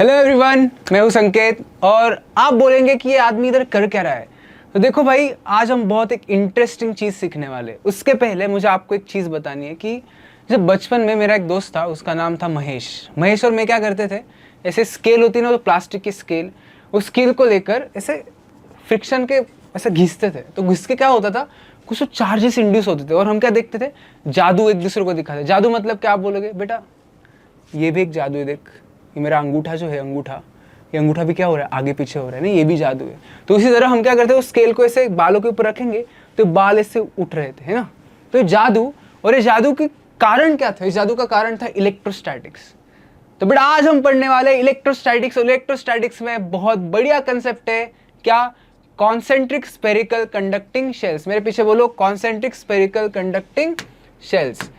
Hello everyone, मैं हूं संकेत और आप बोलेंगे कि ये आदमी इधर कर क्या रहा है। तो देखो भाई, आज हम बहुत एक इंटरेस्टिंग चीज़ सीखने वाले। उसके पहले मुझे आपको एक चीज़ बतानी है कि जब बचपन में मेरा एक दोस्त था, उसका नाम था महेश। महेश और मैं क्या करते थे, ऐसे स्केल होती ना, तो प्लास्टिक की स्केल, उस स्केल को लेकर ऐसे फ्रिक्शन के ऐसे घिसते थे। तो घिस के क्या होता था, कुछ तो चार्जेस इंड्यूस होते थे और हम क्या देखते थे, जादू एक दूसरे को दिखाते। जादू मतलब क्या, आप बोलोगे बेटा ये भी एक जादू है, देख ये मेरा अंगूठा जो है, अंगूठा, ये अंगूठा भी क्या हो रहा है, आगे पीछे हो रहा है, नहीं ये भी जादू है। तो इसी तरह हम क्या करते हैं, उस स्केल को ऐसे बालों के ऊपर रखेंगे तो बाल ऐसे उठ रहे थे, है ना। तो ये जादू, और ये जादू के कारण क्या था, इस जादू का कारण था इलेक्ट्रोस्टैटिक्स। तो बेटा आज हम पढ़ने वाले इलेक्ट्रोस्टैटिक्स। और इलेक्ट्रोस्टैटिक्स में बहुत बढ़िया कंसेप्ट है, क्या, कॉन्सेंट्रिक स्फेरिकल कंडक्टिंग शेल्स। मेरे पीछे बोलो, कॉन्सेंट्रिक स्फेरिकल कंडक्टिंग शेल्स।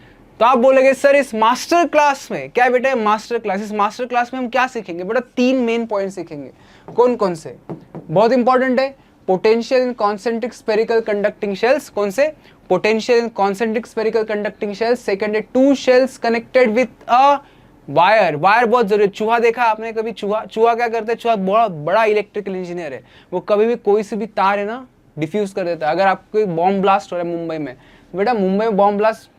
तो आप बोलेंगे सर इस मास्टर क्लास में क्या बेटा है, मास्टर क्लास, इस मास्टर क्लास में हम क्या सीखेंगे बेटा, 3 मेन पॉइंट सीखेंगे। कौन कौन से, बहुत इंपॉर्टेंट है, potential in concentric spherical conducting shells. कौन से, potential in concentric spherical conducting shells. Second है 2 shells connected with a wire. Wire बहुत जरूरी है। चूहा देखा आपने कभी, चूहा क्या करता है, चूहा बहुत बड़ा इलेक्ट्रिकल इंजीनियर है। वो कभी भी कोई सी भी तार है ना, डिफ्यूज कर देता है। अगर आपको बॉम्ब ब्लास्ट हो रहा है मुंबई में, बेटा मुंबई में बॉम्ब ब्लास्ट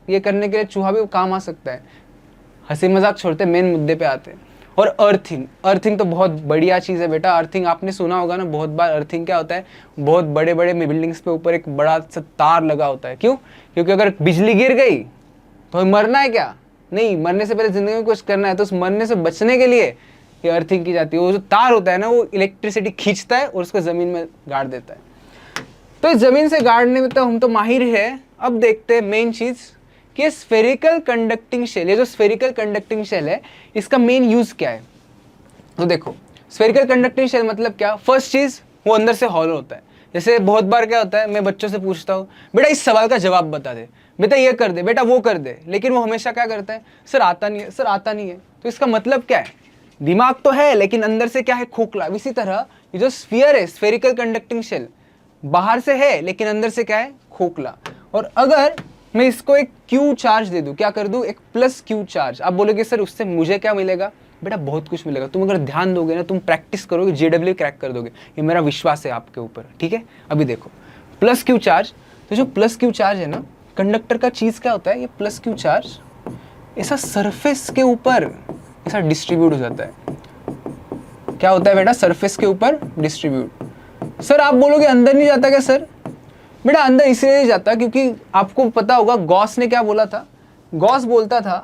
ये करने के लिए चूहा भी काम आ सकता है। हंसी मजाक छोड़ते, मेन मुद्दे पे आते हैं। और अर्थिंग तो बहुत बढ़िया चीज़ है बेटा। अर्थिंग आपने सुना होगा ना बहुत बार। अर्थिंग क्या होता है, बहुत बड़े बड़े बिल्डिंग्स पे ऊपर एक बड़ा सा तार लगा होता है। क्यों, क्योंकि अगर बिजली गिर गई तो मरना है क्या, नहीं, मरने से पहले जिंदगी में कुछ करना है। तो उस मरने से बचने के लिए ये अर्थिंग की जाती है। वो जो तार होता है ना, वो इलेक्ट्रिसिटी खींचता है और उसको जमीन में गाड़ देता है। तो इस जमीन से गाड़ने में तो हम तो माहिर है। अब देखते हैं मेन चीज कि स्फेरिकल कंडक्टिंग शेल, ये जो स्फेरिकल कंडक्टिंग शेल है, इसका मेन यूज क्या है। तो देखो, स्फेरिकल कंडक्टिंग शेल मतलब क्या, फर्स्ट चीज वो अंदर से हॉलो होता है। जैसे बहुत बार क्या होता है, मैं बच्चों से पूछता हूँ बेटा इस सवाल का जवाब बता दे, बेटा ये कर दे, बेटा वो कर दे, लेकिन वो हमेशा क्या करता है, सर आता नहीं है, सर आता नहीं है। तो इसका मतलब क्या है, दिमाग तो है लेकिन अंदर से क्या है, खोखला। इसी तरह ये जो स्फीयर है, स्फेरिकल कंडक्टिंग शेल, बाहर से है लेकिन अंदर से क्या है, खोखला। और अगर मैं इसको एक क्यू चार्ज दे दूं, क्या कर दूं, एक प्लस क्यू चार्ज, आप बोलोगे सर उससे मुझे क्या मिलेगा, बेटा बहुत कुछ मिलेगा। तुम अगर ध्यान दोगे ना, तुम प्रैक्टिस करोगे, जेडब्ल्यू क्रैक कर दोगे, ये मेरा विश्वास है आपके ऊपर, ठीक है। अभी देखो प्लस क्यू चार्ज, तो जो प्लस क्यू चार्ज है ना, कंडक्टर का चीज क्या होता है, ये प्लस क्यू चार्ज ऐसा सरफेस के ऊपर ऐसा डिस्ट्रीब्यूट हो जाता है। क्या होता है बेटा, सरफेस के ऊपर डिस्ट्रीब्यूट। सर आप बोलोगे अंदर नहीं जाता क्या सर, बेटा अंदर इसलिए नहीं जाता क्योंकि आपको पता होगा गॉस ने क्या बोला था। गॉस बोलता था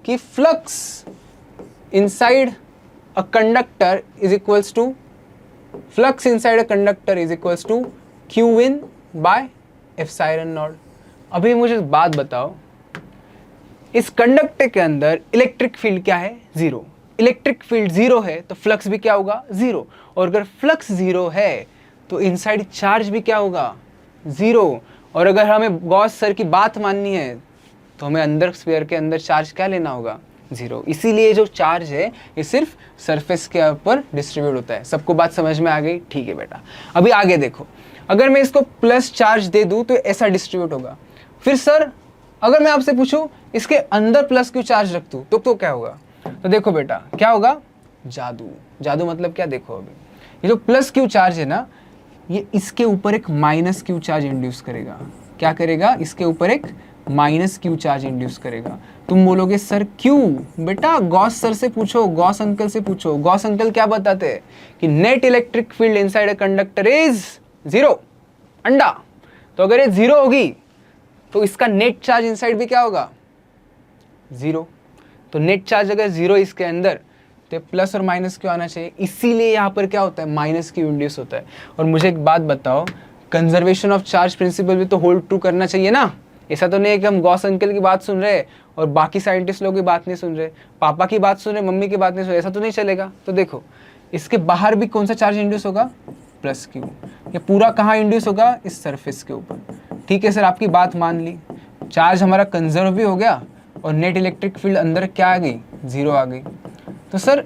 कि flux inside a conductor is equals to, flux inside a conductor is equals to q in by epsilon not. अभी मुझे बात बताओ, इस कंडक्टर के अंदर इलेक्ट्रिक फील्ड क्या है, जीरो। इलेक्ट्रिक फील्ड जीरो है तो फ्लक्स भी क्या होगा, जीरो। और अगर फ्लक्स जीरो है तो इनसाइड चार्ज भी क्या होगा, जीरो। और अगर हमें गॉस सर की बात माननी है तो हमें अंदर स्फीयर के अंदर चार्ज क्या लेना होगा, जीरो। इसीलिए जो चार्ज है ये सिर्फ सरफेस के ऊपर डिस्ट्रीब्यूट होता है। सबको बात समझ में आ गई, ठीक है बेटा। अभी आगे देखो, अगर मैं इसको प्लस चार्ज दे दूं तो ऐसा डिस्ट्रीब्यूट होगा। फिर सर अगर मैं आपसे पूछूं इसके अंदर प्लस क्यू चार्ज रख दूं तो क्या होगा, तो देखो बेटा क्या होगा, जादू। जादू मतलब क्या, देखो अभी ये जो प्लस क्यू चार्ज है ना, ये इसके ऊपर एक माइनस क्यू चार्ज इंड्यूस करेगा। क्या करेगा, इसके ऊपर एक माइनस क्यू चार्ज इंड्यूस करेगा। तुम बोलोगे सर क्यों, बेटा गॉस सर से पूछो, गॉस अंकल से पूछो। गॉस अंकल क्या बताते हैं कि net electric field inside a conductor is zero, अंडा। तो अगर ये जीरो होगी तो इसका नेट चार्ज इनसाइड भी क्या होगा, जीरो। तो नेट चार्ज अगर जीरो इसके अंदर, तो प्लस और माइनस क्यों आना चाहिए, इसीलिए यहाँ पर क्या होता है, माइनस क्यू इंड्यूस होता है। और मुझे एक बात बताओ, कंजर्वेशन ऑफ चार्ज प्रिंसिपल भी तो होल्ड ट्रू करना चाहिए ना। ऐसा तो नहीं है कि हम गॉस अंकल की बात सुन रहे हैं और बाकी साइंटिस्ट लोगों की बात नहीं सुन रहे, पापा की बात सुन रहे, मम्मी की बात नहीं सुन रहे, ऐसा तो नहीं चलेगा। तो देखो इसके बाहर भी कौन सा चार्ज इंड्यूस होगा, प्लस क्यू। ये पूरा कहाँ इंड्यूस होगा, इस सरफेस के ऊपर। ठीक है सर, आपकी बात मान ली, चार्ज हमारा कंजर्व भी हो गया और नेट इलेक्ट्रिक फील्ड अंदर क्या आ गई, जीरो आ गई। तो सर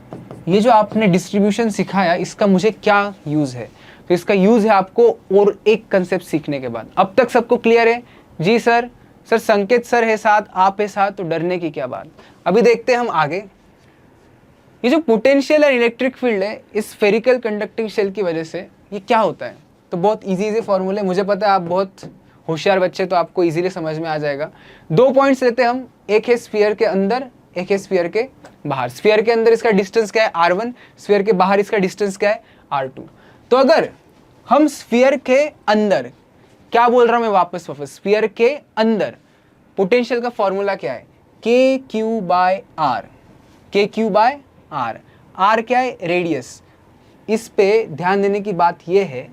ये जो आपने डिस्ट्रीब्यूशन सिखाया इसका मुझे क्या यूज़ है, तो इसका यूज़ है आपको और एक कंसेप्ट सीखने के बाद। अब तक सबको क्लियर है, जी सर, सर संकेत सर है साथ, आप है साथ, तो डरने की क्या बात। अभी देखते हैं हम आगे। ये जो पोटेंशियल और इलेक्ट्रिक फील्ड है इस स्फेरिकल कंडक्टिंग शेल की वजह से ये क्या होता है, तो बहुत इजी फॉर्मूले, मुझे पता है आप बहुत होशियार बच्चे, तो आपको इजीली समझ में आ जाएगा। 2 पॉइंट्स लेते हैं हम, एक है स्फीयर के अंदर, एक है स्फीयर के बाहर। स्फीयर के अंदर इसका डिस्टेंस क्या है r1, स्फीयर के बाहर इसका डिस्टेंस क्या है r2। तो अगर हम स्फीयर के अंदर, क्या बोल रहा हूं मैं वापस, स्फीयर के अंदर पोटेंशियल का फॉर्मूला क्या है, के क्यू बाय आर, के क्यू बाय आर। आर क्या है, रेडियस। इस पे ध्यान देने की बात यह है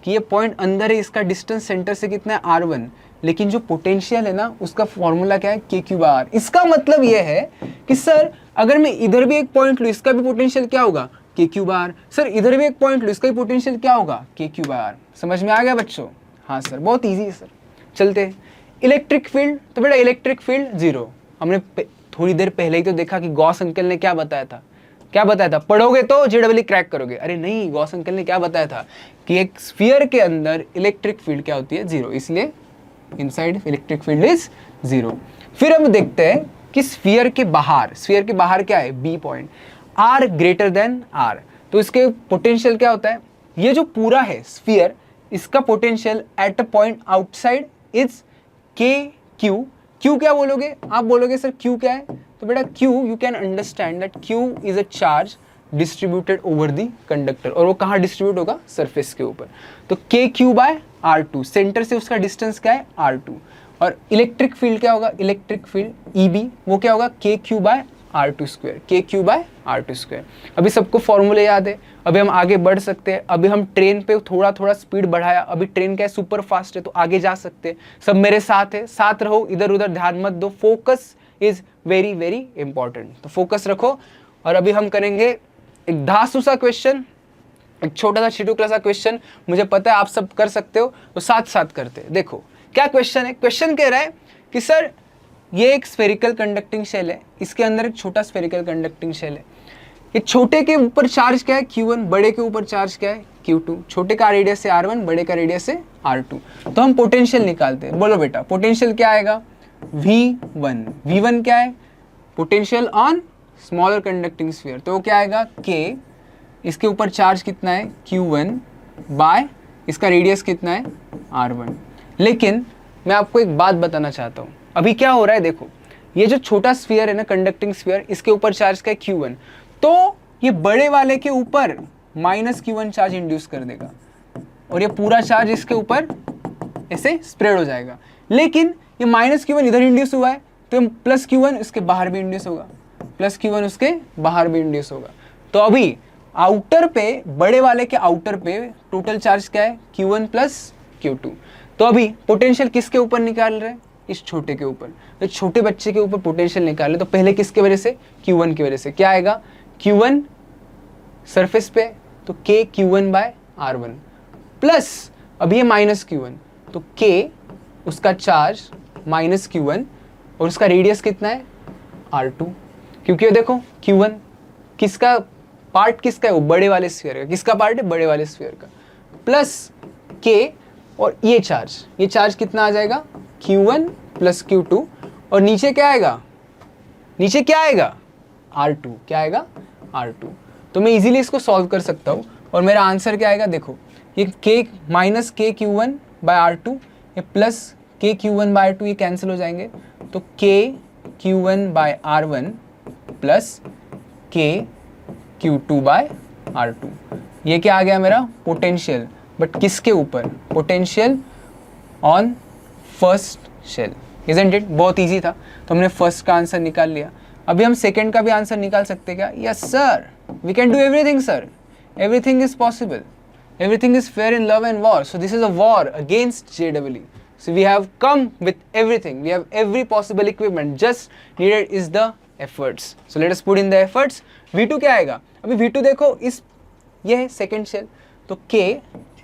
कि ये पॉइंट अंदर है, इसका डिस्टेंस सेंटर से कितना है r1, लेकिन जो पोटेंशियल है ना उसका फॉर्मूला क्या है, के क्यू बाय आर। इसका मतलब यह है कि सर अगर मैं इधर भी एक पॉइंट लूँ इसका भी पोटेंशियल क्या होगा, K Q by are. Sir इधर भी एक पॉइंट लूँ इसका भी पोटेंशियल क्या होगा, के क्यू बाय आर। समझ में आ गया बच्चों? हाँ सर, बहुत ईजी है सर। चलते इलेक्ट्रिक फील्ड, तो बेटा इलेक्ट्रिक फील्ड जीरो। हमने थोड़ी देर पहले ही तो देखा कि गॉस अंकल ने क्या बताया था, क्या बताया था, पढ़ोगे तो जेडब्ल्यू क्रैक करोगे। अरे नहीं, गॉस अंकल ने क्या बताया था कि एक स्फीयर के अंदर इलेक्ट्रिक फील्ड क्या होती है, जीरो, इसलिए inside electric field is zero. फिर हम देखते हैं कि स्फीयर के बाहर क्या है, B point, R greater than R, तो इसके पोटेंशियल क्या होता है, ये जो पूरा है स्फीयर, इसका potential at a point outside is के क्यू। क्यू क्या बोलोगे आप, बोलोगे सर क्यू क्या है, तो बेटा Q, you can understand that Q is a charge distributed over the conductor, और वो कहाँ डिस्ट्रीब्यूट होगा, सरफेस के ऊपर। तो के Q by R two, center से उसका डिस्टेंस क्या है, आर टू। और इलेक्ट्रिक फील्ड क्या होगा, इलेक्ट्रिक फील्ड ई बी, वो क्या होगा, K Q by R two square, K Q by R two square. अभी सबको फॉर्मूले याद है, अभी हम आगे बढ़ सकते हैं। अभी हम ट्रेन पे थोड़ा थोड़ा स्पीड बढ़ाया, अभी ट्रेन क्या है, सुपर फास्ट है, तो आगे जा सकते हैं। सब मेरे साथ है, साथ रहो, इधर उधर ध्यान मत दो, focus is very very important, तो फोकस रखो। और अभी हम करेंगे एक धांसू सा क्वेश्चन, एक छोटा सा छिटुकला सा क्वेश्चन, मुझे पता है आप सब कर सकते हो, तो साथ साथ करते हैं। देखो क्या क्वेश्चन है, क्वेश्चन कह रहा है कि सर ये एक स्फेरिकल कंडक्टिंग शेल है, इसके अंदर एक छोटा स्फेरिकल कंडक्टिंग शेल है, ये छोटे के ऊपर चार्ज क्या है, Q1, बड़े के ऊपर चार्ज क्या है, Q2, छोटे का रेडियस है R1, बड़े का रेडियस है R2। तो हम पोटेंशियल निकालते हैं, बोलो बेटा पोटेंशियल क्या आएगा, V1, V1 क्या है, potential on smaller conducting sphere, तो क्या आएगा K, इसके ऊपर चार्ज कितना है Q1 बाय इसका रेडियस कितना है R1। लेकिन मैं आपको एक बात बताना चाहता हूँ, अभी क्या हो रहा है, देखो ये जो छोटा स्फीयर है ना, कंडक्टिंग स्फीयर, इसके ऊपर चार्ज क्या है Q1, तो ये बड़े वाले के ऊपर माइनस Q1 चार्ज इंड्यूस कर देगा, और ये पूरा चार्ज इसके ऊपर ऐसे स्प्रेड हो जाएगा। लेकिन ये माइनस Q1 इधर इंड्यूस हुआ है, तो प्लस Q1 उसके बाहर भी इंड्यूस होगा, प्लस Q1 उसके बाहर भी इंड्यूस होगा। तो अभी आउटर पे, बड़े वाले के आउटर पे टोटल चार्ज क्या है, Q1 प्लस Q2। तो अभी पोटेंशियल किसके ऊपर निकाल रहे हैं, इस छोटे के ऊपर। तो छोटे बच्चे के ऊपर पोटेंशियल निकाले, तो पहले किसके वजह से, Q1 की वजह से। क्या आएगा, Q1 सरफेस पे, तो K Q1 by R1 plus, अभी ये माइनस Q1, तो K उसका चार्ज माइनस Q1, और उसका रेडियस कितना है R2। क्योंकि देखो Q1 किसका पार्ट, किसका है, वो बड़े वाले स्फीयर का, किसका पार्ट है, बड़े वाले स्फीयर का, प्लस K, और ये चार्ज कितना आ जाएगा, Q1 प्लस Q2, और नीचे क्या आएगा, नीचे क्या आएगा, R2, क्या आएगा R2। तो मैं इजीली इसको सॉल्व कर सकता हूँ, और मेरा आंसर क्या आएगा, देखो ये K minus K Q1 by R2, ये plus K Q1 by R2, ये कैंसिल हो जाएंगे, तो K Q1 by R1 plus K Q2 by R2। ये क्या आ गया मेरा पोटेंशियल, बट किसके ऊपर, potential on first shell, isn't it. बहुत इजी था, तो हमने फर्स्ट का आंसर निकाल लिया। अभी हम सेकंड का भी आंसर निकाल सकते हैं क्या, yes sir, we can do everything sir, everything is possible, everything is fair in love and war, so this is a war against JEE, so we have come with everything, we have every possible equipment, just needed is the efforts, so let us put in the efforts। V2 क्या आएगा, अभी V2 देखो, इस ये है second shell, तो K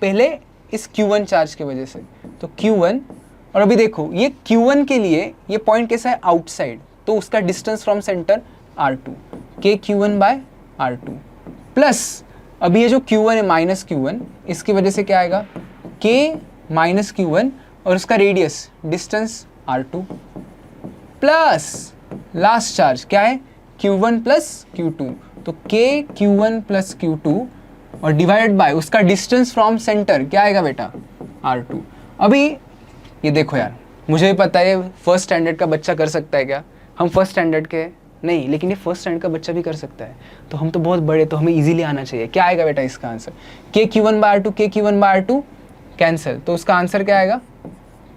पहले इस Q1 चार्ज की वजह से, तो Q1, और अभी देखो ये Q1 के लिए ये पॉइंट कैसा है, आउटसाइड, तो उसका distance from center R2, K Q1 by R2 plus, अभी ये जो Q1 है माइनस Q1, इसकी वजह से क्या आएगा, K माइनस Q1, और उसका radius distance R2 plus last charge क्या है Q1 प्लस Q2, तो के Q1 प्लस Q2 और डिवाइडेड बाय उसका डिस्टेंस फ्रॉम सेंटर क्या आएगा बेटा, R2। अभी ये देखो यार, मुझे भी पता है फर्स्ट स्टैंडर्ड का बच्चा कर सकता है क्या, हम फर्स्ट स्टैंडर्ड के नहीं, लेकिन ये फर्स्ट स्टैंडर्ड का बच्चा भी कर सकता है, तो हम तो बहुत बड़े, तो हमें इजीली आना चाहिए। क्या आएगा बेटा इसका आंसर, के Q1/R2 के Q1/R2 कैंसिल, तो उसका आंसर क्या आएगा,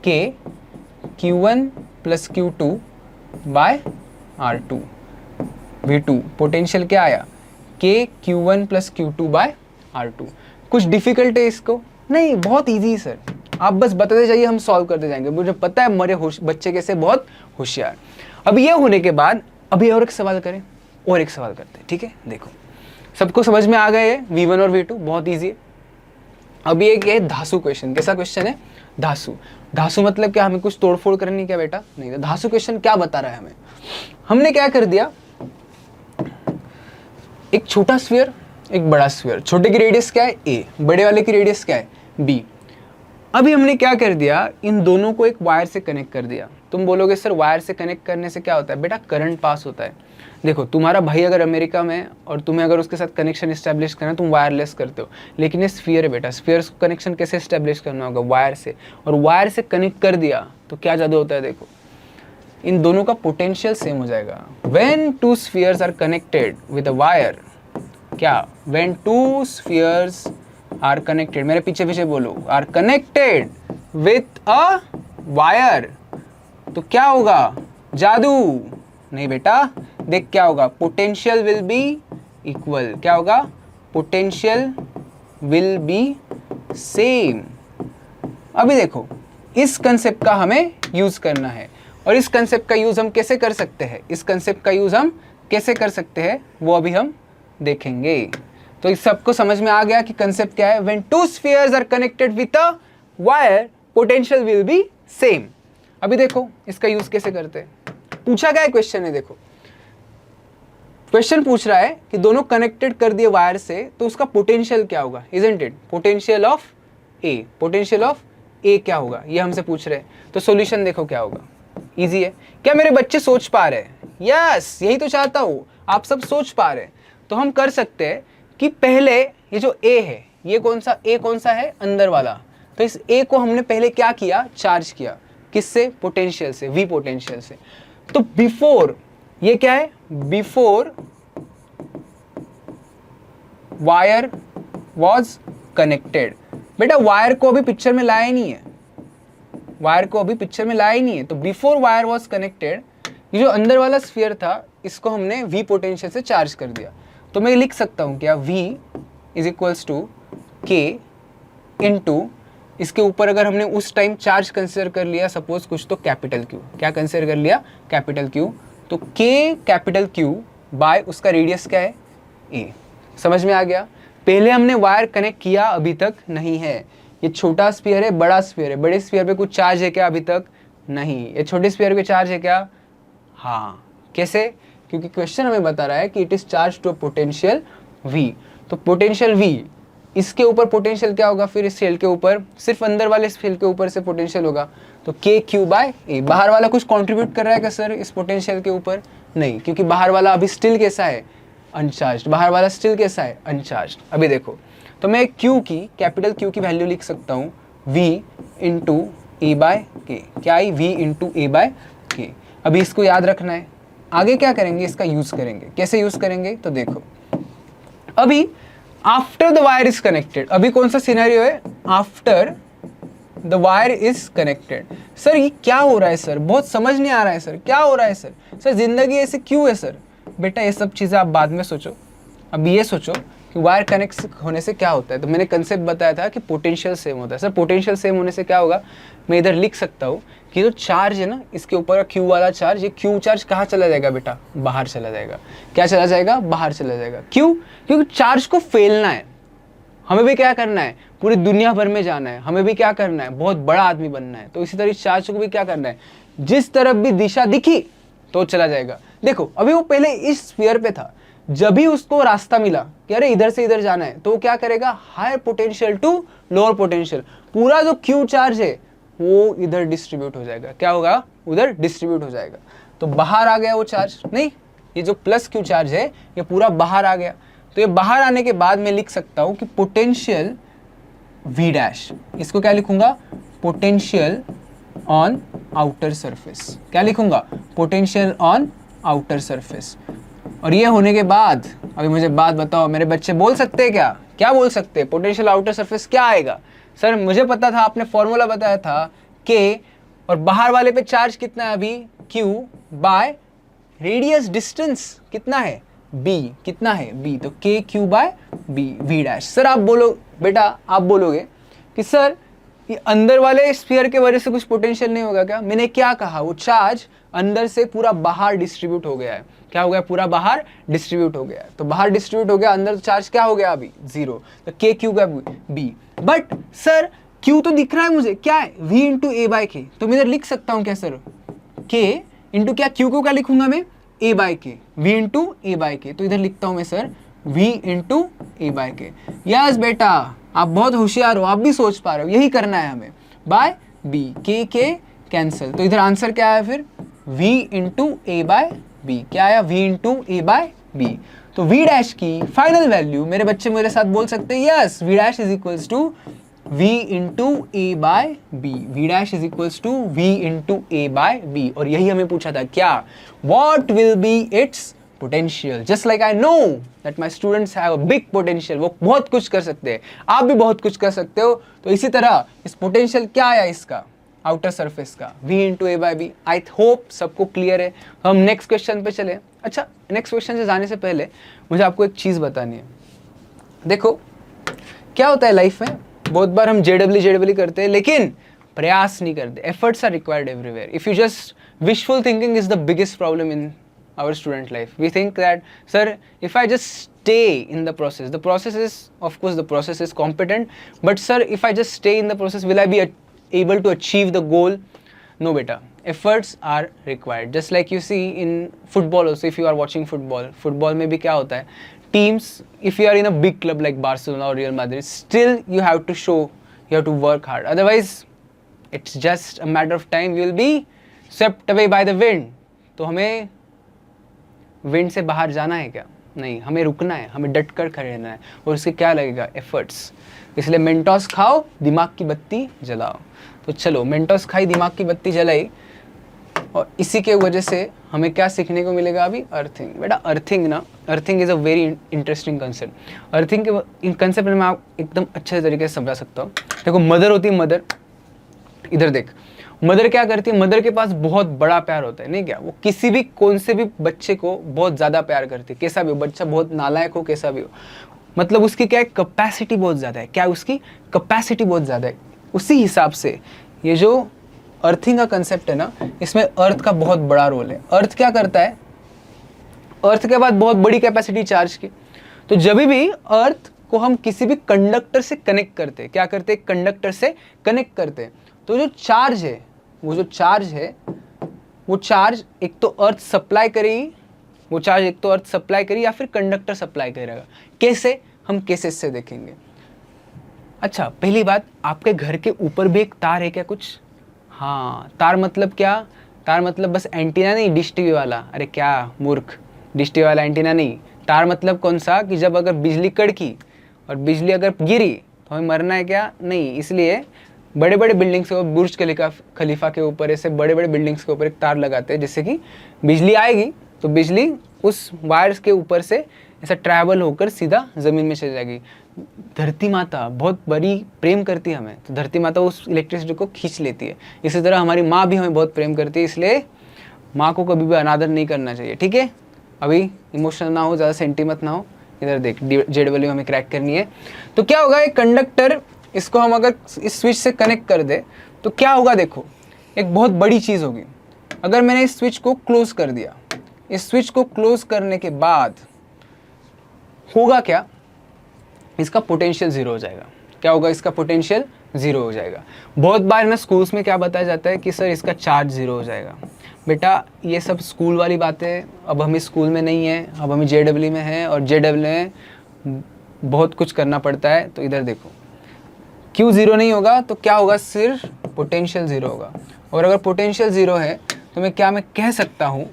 के Q1 plus Q2 by R2। V2 potential क्या आया, के Q1 plus Q2 by R2। कुछ डिफिकल्ट है इसको, नहीं बहुत इजी सर, आप बस बताते जाइए, हम सॉल्व करते जाएंगे, मुझे पता है हमारे बच्चे कैसे बहुत होशियार। अब ये होने के बाद अभी और एक सवाल करें, और एक सवाल करते हैं, ठीक है। देखो सबको समझ में आ गए है V1 और V2, बहुत ईजी है। अभी एक है धासु क्वेश्चन, कैसा क्वेश्चन है, धासु। धासु मतलब क्या, हमें कुछ तोड़फोड़ करनी क्या बेटा, नहीं। तो धासु क्वेश्चन क्या बता रहा है हमें, हमने क्या कर दिया, एक छोटा स्फीयर एक बड़ा स्फीयर, छोटे की रेडियस क्या है A, बड़े वाले की रेडियस क्या है B। अभी हमने क्या कर दिया, इन दोनों को एक वायर से कनेक्ट कर दिया। तुम बोलोगे सर वायर से कनेक्ट करने से क्या होता है, बेटा करंट पास होता है। देखो तुम्हारा भाई अगर अमेरिका में है और तुम्हें अगर उसके साथ कनेक्शन इस्टेब्लिश करना है, तुम वायरलेस करते हो, लेकिन ये स्फीयर है बेटा, स्फीयर को कनेक्शन कैसे इस्टेब्लिश करना होगा, वायर से, और वायर से कनेक्ट कर दिया तो क्या जादू होता है, देखो इन दोनों का पोटेंशियल सेम हो जाएगा। When two spheres are connected with a wire, क्या, when two spheres are connected, मेरे पीछे पीछे बोलो, are connected with a wire, तो क्या होगा, जादू नहीं बेटा, देख क्या होगा, पोटेंशियल विल बी इक्वल, क्या होगा, पोटेंशियल विल बी सेम। अभी देखो इस कंसेप्ट का हमें यूज करना है, और इस कंसेप्ट का यूज हम कैसे कर सकते हैं, इस कंसेप्ट का यूज हम कैसे कर सकते हैं वो अभी हम देखेंगे। तो इस सबको समझ में आ गया कि कंसेप्ट क्या है, when two spheres are connected with a wire potential will be same. अभी देखो इसका यूज कैसे करते हैं, पूछा गया क्वेश्चन है, देखो क्वेश्चन पूछ रहा है कि दोनों कनेक्टेड कर दिए वायर से, तो उसका पोटेंशियल क्या होगा, isn't it, potential of a, potential of a क्या होगा, ये हमसे पूछ रहे हैं। तो सॉल्यूशन देखो क्या होगा, इजी है। क्या मेरे बच्चे सोच पा रहे हैं, यस यही तो चाहता हूं, आप सब सोच पा रहे हैं। तो हम कर सकते हैं कि पहले ये जो ए है, ये कौन सा ए, कौन सा है, अंदर वाला, तो इस ए को हमने पहले क्या किया, चार्ज किया, किससे, पोटेंशियल से, वी पोटेंशियल से। तो बिफोर, ये क्या है, बिफोर वायर वॉज कनेक्टेड, बेटा वायर को अभी पिक्चर में लाया ही नहीं है, वायर को अभी पिक्चर में लाया ही नहीं है। तो बिफोर वायर वॉज कनेक्टेड, ये जो अंदर वाला स्फीयर था इसको हमने वी पोटेंशियल से चार्ज कर दिया। तो मैं लिख सकता हूं क्या, V इज इक्वल्स टू के इनटू, इसके ऊपर अगर हमने उस टाइम चार्ज कंसिडर कर लिया सपोज कुछ, तो कैपिटल Q, क्या कंसिडर कर लिया, कैपिटल Q, तो K कैपिटल Q बाय उसका रेडियस क्या है A। समझ में आ गया, पहले हमने वायर कनेक्ट किया, अभी तक नहीं है। ये छोटा स्फीयर है, बड़ा स्फीयर है, बड़े स्फीयर पे कुछ चार्ज है क्या, अभी तक नहीं। ये छोटे स्फीयर पे चार्ज है क्या, हाँ, कैसे, क्योंकि क्वेश्चन हमें बता रहा है कि it is charge to potential V। तो पोटेंशियल V, इसके ऊपर पोटेंशियल क्या होगा, फिर इस सेल के ऊपर, सिर्फ अंदर वाले सेल के ऊपर से पोटेंशियल होगा, तो के Q बाय A। बाहर वाला कुछ कंट्रीब्यूट कर रहा है क्या सर इस पोटेंशियल के ऊपर, नहीं, क्योंकि बाहर वाला अभी स्टिल कैसा है, अनचार्ज, बाहर वाला स्टिल कैसा है, अनचार्ज। अभी देखो, तो मैं Q की, कैपिटल Q की वैल्यू लिख सकता हूँ V इंटू ए बाय के, क्या आई, V इंटू ए बाय के। अभी इसको याद रखना है, आगे क्या करेंगे, इसका यूज करेंगे, कैसे यूज करेंगे, तो देखो अभी after the wire is connected, अभी कौन सा सिनेरियो है, after the wire is connected. Sir ये क्या हो रहा है सर, बहुत समझ नहीं आ रहा है सर, क्या हो रहा है सर, सर जिंदगी ऐसे क्यों है सर। बेटा ये सब चीज़ें आप बाद में सोचो, अब ये सोचो कि वायर कनेक्ट होने से क्या होता है। तो मैंने कंसेप्ट बताया था कि पोटेंशियल सेम होता है। सर पोटेंशियल सेम होने से क्या होगा, मैं इधर लिख सकता हूँ कि जो चार्ज है ना, इसके ऊपर Q वाला चार्ज, ये Q चार्ज कहाँ चला जाएगा बेटा, बाहर चला जाएगा। क्या चला जाएगा, बाहर चला जाएगा। क्यों, क्योंकि चार्ज को फैलना है, हमें भी क्या करना है, पूरी दुनिया भर में जाना है, हमें भी क्या करना है, बहुत बड़ा आदमी बनना है। तो इसी तरह इस चार्ज को भी क्या करना है, जिस तरफ भी दिशा दिखी तो चला जाएगा। देखो अभी वो पहले इस स्फीयर पे था, जब भी उसको रास्ता मिला कि अरे इधर से इधर जाना है, तो वो क्या करेगा, higher potential to lower potential, पूरा जो Q चार्ज है वो इधर डिस्ट्रीब्यूट हो जाएगा। क्या होगा, उधर डिस्ट्रीब्यूट हो जाएगा। तो बाहर आ गया वो चार्ज, नहीं ये जो प्लस क्यू चार्ज है ये पूरा बाहर आ गया। तो ये बाहर आने के बाद मैं लिख सकता हूं कि पोटेंशियल V डैश, इसको क्या लिखूंगा, पोटेंशियल ऑन आउटर सरफेस। क्या लिखूंगा, पोटेंशियल ऑन आउटर सरफेस। और ये होने के बाद अभी मुझे बात बताओ, मेरे बच्चे बोल सकते हैं क्या, क्या बोल सकते हैं, पोटेंशियल आउटर सरफेस क्या आएगा। सर मुझे पता था, आपने फॉर्मूला बताया था K, और बाहर वाले पे चार्ज कितना है अभी, Q बाय रेडियस डिस्टेंस कितना है B, कितना है B, तो K Q by B V dash. Sir आप बोलो बेटा, आप बोलोगे कि सर ये अंदर वाले स्फीयर के वजह से कुछ पोटेंशियल नहीं होगा क्या। मैंने क्या कहा, वो चार्ज अंदर से पूरा बाहर डिस्ट्रीब्यूट हो गया है। क्या हो गया, पूरा बाहर डिस्ट्रीब्यूट हो गया है। तो बाहर डिस्ट्रीब्यूट हो गया, अंदर चार्ज क्या हो गया अभी, 0। तो K Q का B। बट सर Q तो दिख रहा है मुझे, क्या है, V into A by K। तो मैं इधर लिख सकता हूँ क्या सर, K इंटू क्या, Q को क्या लिखूंगा मैं, A by K, V into A by K। तो इधर लिखता हूँ मैं sir V into A by K। Yes बेटा, आप बहुत होशियार हो, आप भी सोच पा रहे हो, यही करना है हमें, बाय B, K कैंसिल। तो इधर आंसर क्या आया फिर, V into A by B। क्या आया, V into A by B। तो V डैश की फाइनल वैल्यू, मेरे बच्चे मेरे साथ बोल सकते हैं yes, V dash is equals to V into A by B। V dash is equals to V into A by B। और यही हमें पूछा था, क्या, What will be its potential? Just like I know that my students have a big potential, वो बहुत कुछ कर सकते हैं, आप भी बहुत कुछ कर सकते हो। तो इसी तरह इस पोटेंशियल क्या आया इसका, आउटर सरफेस का, V into A by B। I hope सबको क्लियर है। हम नेक्स्ट क्वेश्चन पे चले। अच्छा, नेक्स्ट क्वेश्चन से जाने से पहले मुझे आपको एक चीज़ बतानी है। देखो क्या होता है लाइफ में, बहुत बार हम जेडब्ल्यू करते हैं लेकिन प्रयास नहीं करते। Efforts are required everywhere. If you just wishful thinking is the biggest problem in our student life. We think that, sir, if I just stay in the process is, of course the process is competent, but sir, if I just stay in the process, will I be able to achieve the goal? No beta, efforts are required. Just like you see in football also, if you are watching football में भी क्या होता है, teams, if you are in a big club like Barcelona or Real Madrid, still you have to show, you have to work hard, otherwise it's just a matter of time, you will be swept away by the wind. तो हमें wind से बाहर जाना है क्या, नहीं, हमें रुकना है, हमें डट कर खड़े रहना है, और उसके क्या लगेगा, एफर्ट्स। इसलिए मेंटोस खाओ, दिमाग की बत्ती जलाओ। तो चलो, मेंटोस खाई, दिमाग की बत्ती जलाई, और इसी के वजह से हमें क्या सीखने को मिलेगा अभी, अर्थिंग। बेटा अर्थिंग ना, earthing is a very interesting concept. Earthing के कंसेप्ट में आप एकदम अच्छे तरीके से समझा सकता हूँ। देखो मदर होती है, मदर, इधर देख, मदर क्या करती है, मदर के पास बहुत बड़ा प्यार होता है, नहीं क्या, वो किसी भी कौन से भी बच्चे को बहुत ज़्यादा प्यार करती है, कैसा भी हो, बच्चा बहुत नालायक हो, कैसा भी हो, मतलब उसकी क्या है, कैपेसिटी बहुत ज़्यादा है, क्या उसकी कैपेसिटी बहुत ज़्यादा है। उसी हिसाब से ये जो अर्थिंग का कंसेप्ट है ना, इसमें अर्थ का बहुत बड़ा रोल है। अर्थ क्या करता है, अर्थ के बाद बहुत बड़ी कैपेसिटी चार्ज की। तो जब भी अर्थ को हम किसी भी कंडक्टर से कनेक्ट करते, क्या करते, कंडक्टर से कनेक्ट करते, तो जो चार्ज है, वो जो चार्ज है, वो चार्ज एक तो अर्थ सप्लाई करेगी, वो चार्ज एक तो अर्थ सप्लाई करेगी या फिर कंडक्टर सप्लाई करेगा। कैसे, हम केसेस से देखेंगे। अच्छा, पहली बात, आपके घर के ऊपर भी एक तार है क्या कुछ, हाँ, तार मतलब क्या, तार मतलब बस एंटीना नहीं, डिश टीवी वाला, अरे क्या मूर्ख, डिश टीवी वाला एंटीना नहीं। तार मतलब कौन सा, कि जब अगर बिजली कड़की और बिजली अगर गिरी तो हमें मरना है क्या, नहीं। इसलिए बड़े बड़े बिल्डिंग्स के, बुर्ज खलीफा के ऊपर, ऐसे बड़े बड़े बिल्डिंग्स के ऊपर एक तार लगाते हैं, जिससे कि बिजली आएगी तो बिजली उस वायर्स के ऊपर से ऐसा ट्रैवल होकर सीधा ज़मीन में चली जाएगी। धरती माता बहुत बड़ी प्रेम करती है हमें, तो धरती माता उस इलेक्ट्रिसिटी को खींच लेती है। इसी तरह हमारी माँ भी हमें बहुत प्रेम करती है, इसलिए माँ को कभी भी अनादर नहीं करना चाहिए, ठीक है। अभी इमोशनल ना हो, ज़्यादा सेंटी मत ना हो। इधर देख, जेडब्ल्यू हमें क्रैक करनी है। तो क्या होगा, एक कंडक्टर, इसको हम अगर इस स्विच से कनेक्ट कर दे तो क्या होगा, देखो एक बहुत बड़ी चीज़ होगी। अगर मैंने इस स्विच को क्लोज कर दिया, इस स्विच को क्लोज करने के बाद होगा क्या, इसका पोटेंशियल ज़ीरो हो जाएगा। क्या होगा, इसका पोटेंशियल ज़ीरो हो जाएगा। बहुत बार ना स्कूल्स में क्या बताया जाता है कि सर इसका चार्ज ज़ीरो हो जाएगा। बेटा ये सब स्कूल वाली बातें, अब हम इस स्कूल में नहीं है, अब हम जेडब्ल्यू में हैं, और जेडब्ल्यू में बहुत कुछ करना पड़ता है। तो इधर देखो, क्यू ज़ीरो नहीं होगा तो क्या होगा, सिर्फ पोटेंशियल ज़ीरो होगा। और अगर पोटेंशियल ज़ीरो है तो मैं कह सकता हूँ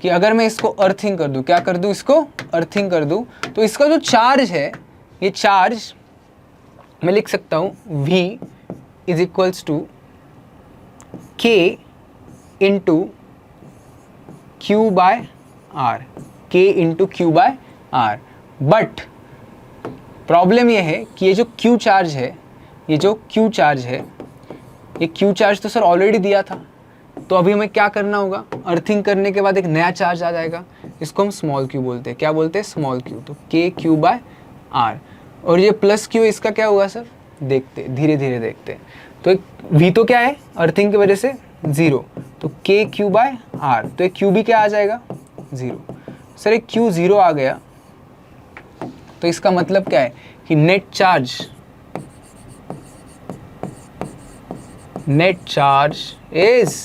कि अगर मैं इसको अर्थिंग कर दूं, क्या कर दूं, इसको अर्थिंग कर दूं, तो इसका जो चार्ज है, ये चार्ज मैं लिख सकता हूं V is equals to K into Q by R, K into Q by R। But problem ये है कि ये जो Q चार्ज है, ये जो Q चार्ज है, ये Q चार्ज तो सर ऑलरेडी दिया था, तो अभी हमें क्या करना होगा, अर्थिंग करने के बाद एक नया चार्ज आ जाएगा, इसको हम स्मॉल q बोलते हैं। क्या बोलते हैं, स्मॉल q। तो K Q बाय R, और ये प्लस Q, इसका क्या होगा सर, देखते धीरे धीरे देखते हैं। तो एक V तो क्या है, अर्थिंग की वजह से 0, तो K Q बाय R, तो एक Q भी क्या आ जाएगा, 0। सर एक Q 0 आ गया, तो इसका मतलब क्या है कि नेट चार्ज इज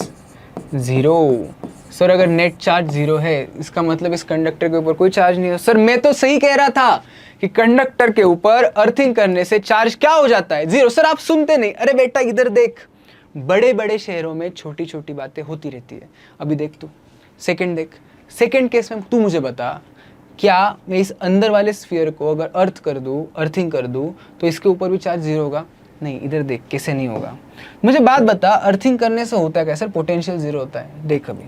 0। सर अगर नेट चार्ज 0 है, इसका मतलब इस कंडक्टर के ऊपर कोई चार्ज नहीं है। सर मैं तो सही कह रहा था कि कंडक्टर के ऊपर अर्थिंग करने से चार्ज क्या हो जाता है, 0। सर आप सुनते नहीं। अरे बेटा इधर देख, बड़े बड़े शहरों में छोटी छोटी बातें होती रहती है। अभी देख तू, सेकंड देख, सेकंड केस में तू मुझे बता, क्या मैं इस अंदर वाले स्फीयर को अगर अर्थिंग कर दूं, तो इसके ऊपर भी चार्ज 0 होगा? नहीं। इधर देख, कैसे नहीं होगा। मुझे बात बता, अर्थिंग करने से होता है क्या? सर पोटेंशियल 0 होता है। देख अभी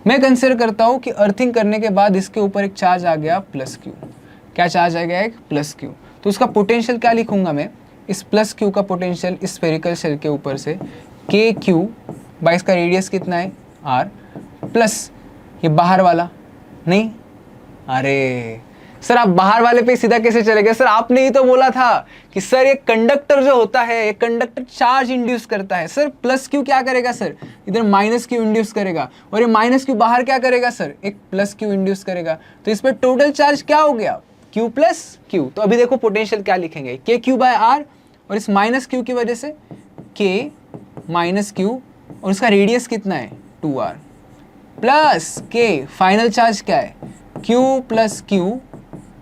मैं कंसिडर करता हूँ कि अर्थिंग करने के बाद इसके ऊपर एक चार्ज आ गया प्लस Q। क्या चार्ज आ गया, एक प्लस Q। तो उसका पोटेंशियल क्या लिखूंगा मैं, इस प्लस Q का पोटेंशियल इस स्फेरिकल शेल के ऊपर से KQ बाई इसका रेडियस कितना है R, प्लस ये बाहर वाला, नहीं अरे सर आप बाहर वाले पे सीधा कैसे चले गए? सर आपने ही तो बोला था कि सर ये कंडक्टर जो होता है, ये कंडक्टर चार्ज इंड्यूस करता है। सर प्लस Q क्या करेगा सर, इधर माइनस Q इंड्यूस करेगा, और ये माइनस Q बाहर क्या करेगा सर, एक प्लस Q इंड्यूस करेगा। तो इस पर टोटल चार्ज क्या हो गया, Q प्लस Q। तो अभी देखो पोटेंशियल क्या लिखेंगे, K Q बाय R, और इस माइनस Q की वजह से K माइनस Q, और इसका रेडियस कितना है 2R, plus K final charge क्या है Q प्लस Q,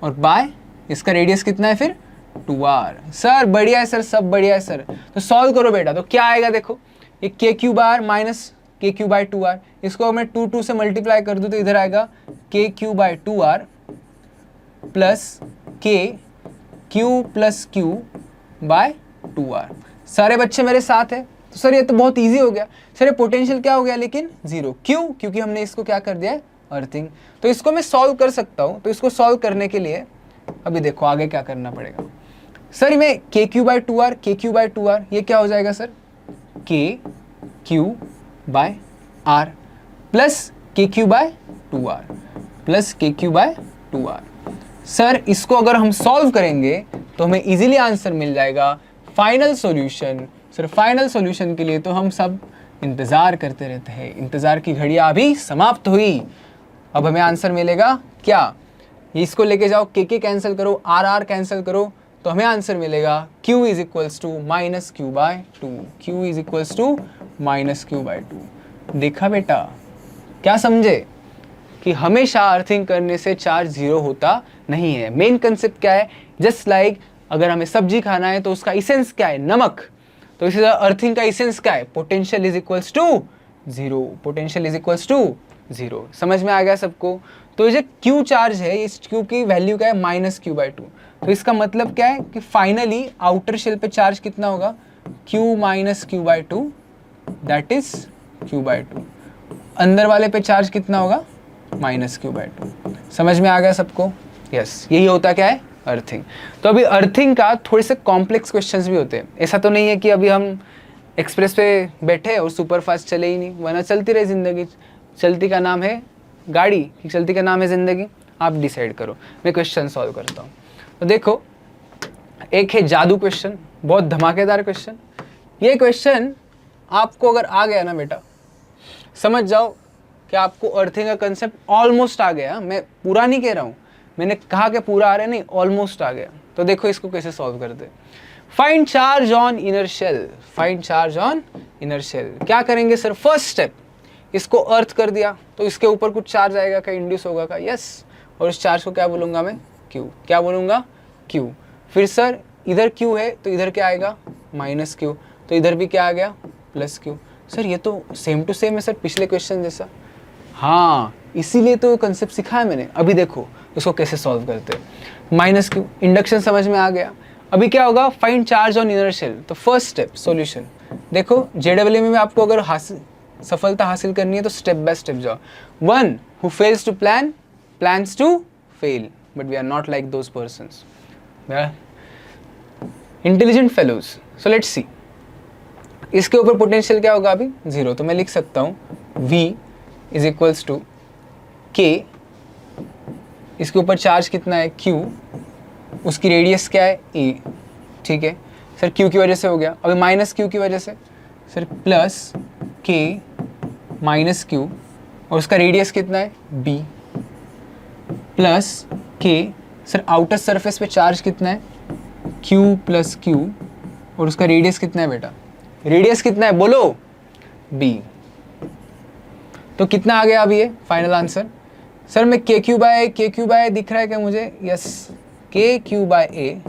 और बाय इसका रेडियस कितना है फिर 2R। सर बढ़िया है सर, सब बढ़िया है सर। तो सॉल्व करो बेटा, तो क्या आएगा देखो, ये KQ bar minus KQ by 2R, इसको मैं 2 से मल्टीप्लाई कर दूं तो इधर आएगा KQ by 2R plus KQ plus Q by 2R। सारे बच्चे मेरे साथ है? तो सर ये तो बहुत इजी हो गया। सर ये पोटेंशियल क्या हो गया लेकिन 0, क्यों? क्योंकि हमने इसको क्या कर दिया है, अर्थिंग। तो इसको मैं सॉल्व कर सकता हूं। तो इसको सॉल्व करने के लिए अभी देखो आगे क्या करना पड़ेगा। सर मैं KQ बाय 2R ये क्या हो जाएगा sir, KQ by R plus KQ by 2R plus KQ by 2R। Sir इसको अगर हम सॉल्व करेंगे तो हमें इजीली आंसर मिल जाएगा, final solution. Sir final solution के लिए तो हम सब इंतज़ार करते रहते हैं, इंतज़ार की घड़ियाँ अभी समाप्त हुई। अब हमें आंसर मिलेगा क्या, इसको लेके जाओ, के कैंसिल करो, आर कैंसिल करो, तो हमें आंसर मिलेगा Q is equals to minus Q by 2, Q is equals to minus Q by 2। देखा बेटा, क्या समझे कि हमेशा अर्थिंग करने से चार्ज 0 होता नहीं है। मेन कंसेप्ट क्या है, जस्ट लाइक अगर हमें सब्जी खाना है तो उसका इसेंस क्या है, नमक। तो इसी तरह अर्थिंग का इसेंस क्या है, potential is equals to 0, potential is equals to 0। समझ में आ गया सबको? तो ये Q चार्ज है, इस Q की वैल्यू क्या है, माइनस Q बाय 2। तो इसका मतलब क्या है कि फाइनली आउटर शेल पे चार्ज कितना होगा, Q minus Q by 2, that is Q by 2। अंदर वाले पे चार्ज कितना होगा, माइनस Q बाय 2। समझ में आ गया सबको? यस, यही होता क्या है, अर्थिंग। तो अभी अर्थिंग का थोड़े से कॉम्प्लेक्स क्वेश्चंस भी होते हैं। ऐसा तो नहीं है कि अभी हम एक्सप्रेस पे बैठे और सुपर फास्ट चले ही नहीं, वरना चलती रहे ज़िंदगी। चलती का नाम है गाड़ी कि चलती का नाम है ज़िंदगी, आप डिसाइड करो। मैं क्वेश्चन सॉल्व करता हूँ। तो देखो, एक है जादू क्वेश्चन, बहुत धमाकेदार क्वेश्चन। ये क्वेश्चन आपको अगर आ गया ना बेटा, समझ जाओ कि आपको अर्थिंग का कंसेप्ट ऑलमोस्ट आ गया। मैं पूरा नहीं कह रहा हूँ, मैंने कहा कि पूरा आ रहा है नहीं, ऑलमोस्ट आ गया। तो देखो इसको कैसे सॉल्व करते। Find charge on inner shell, find charge on inner shell. क्या करेंगे सर, फर्स्ट स्टेप, इसको अर्थ कर दिया तो इसके ऊपर कुछ चार्ज आएगा क्या, इंड्यूस होगा का, यस। और इस चार्ज को क्या बोलूँगा मैं, Q। क्या बोलूँगा, Q। फिर सर इधर Q है तो इधर क्या आएगा, माइनस Q। तो इधर भी क्या आ गया, प्लस Q। सर ये तो सेम टू सेम है सर, पिछले क्वेश्चन जैसा। हाँ, इसीलिए तो कंसेप्ट सिखाया मैंने। अभी देखो उसको कैसे सॉल्व करते हैं। माइनस क्यू, इंडक्शन समझ में आ गया। अभी क्या होगा, find charge on inner shell. तो फर्स्ट स्टेप सॉल्यूशन, देखो जेडब्ल्यू में आपको अगर सफलता हासिल करनी है तो स्टेप बाय स्टेप जाओ। One who fails to plan plans to fail, but we are not like those persons, we are intelligent fellows. So let's see, इसके ऊपर पोटेंशियल क्या होगा अभी, जीरो। तो मैं लिख सकता हूँ V is equals to K, इसके ऊपर चार्ज कितना है Q, उसकी रेडियस क्या है A, ठीक है सर। Q की वजह से हो गया, अभी माइनस Q की वजह से sir plus K minus Q, और उसका रेडियस कितना है B, plus K sir outer surface पे चार्ज कितना है Q प्लस Q, और उसका रेडियस कितना है बेटा, रेडियस कितना है बोलो B। तो कितना आ गया अभी ये फाइनल आंसर। सर मैं के क्यू बाय दिख रहा है क्या मुझे, यस के क्यू बाय ए।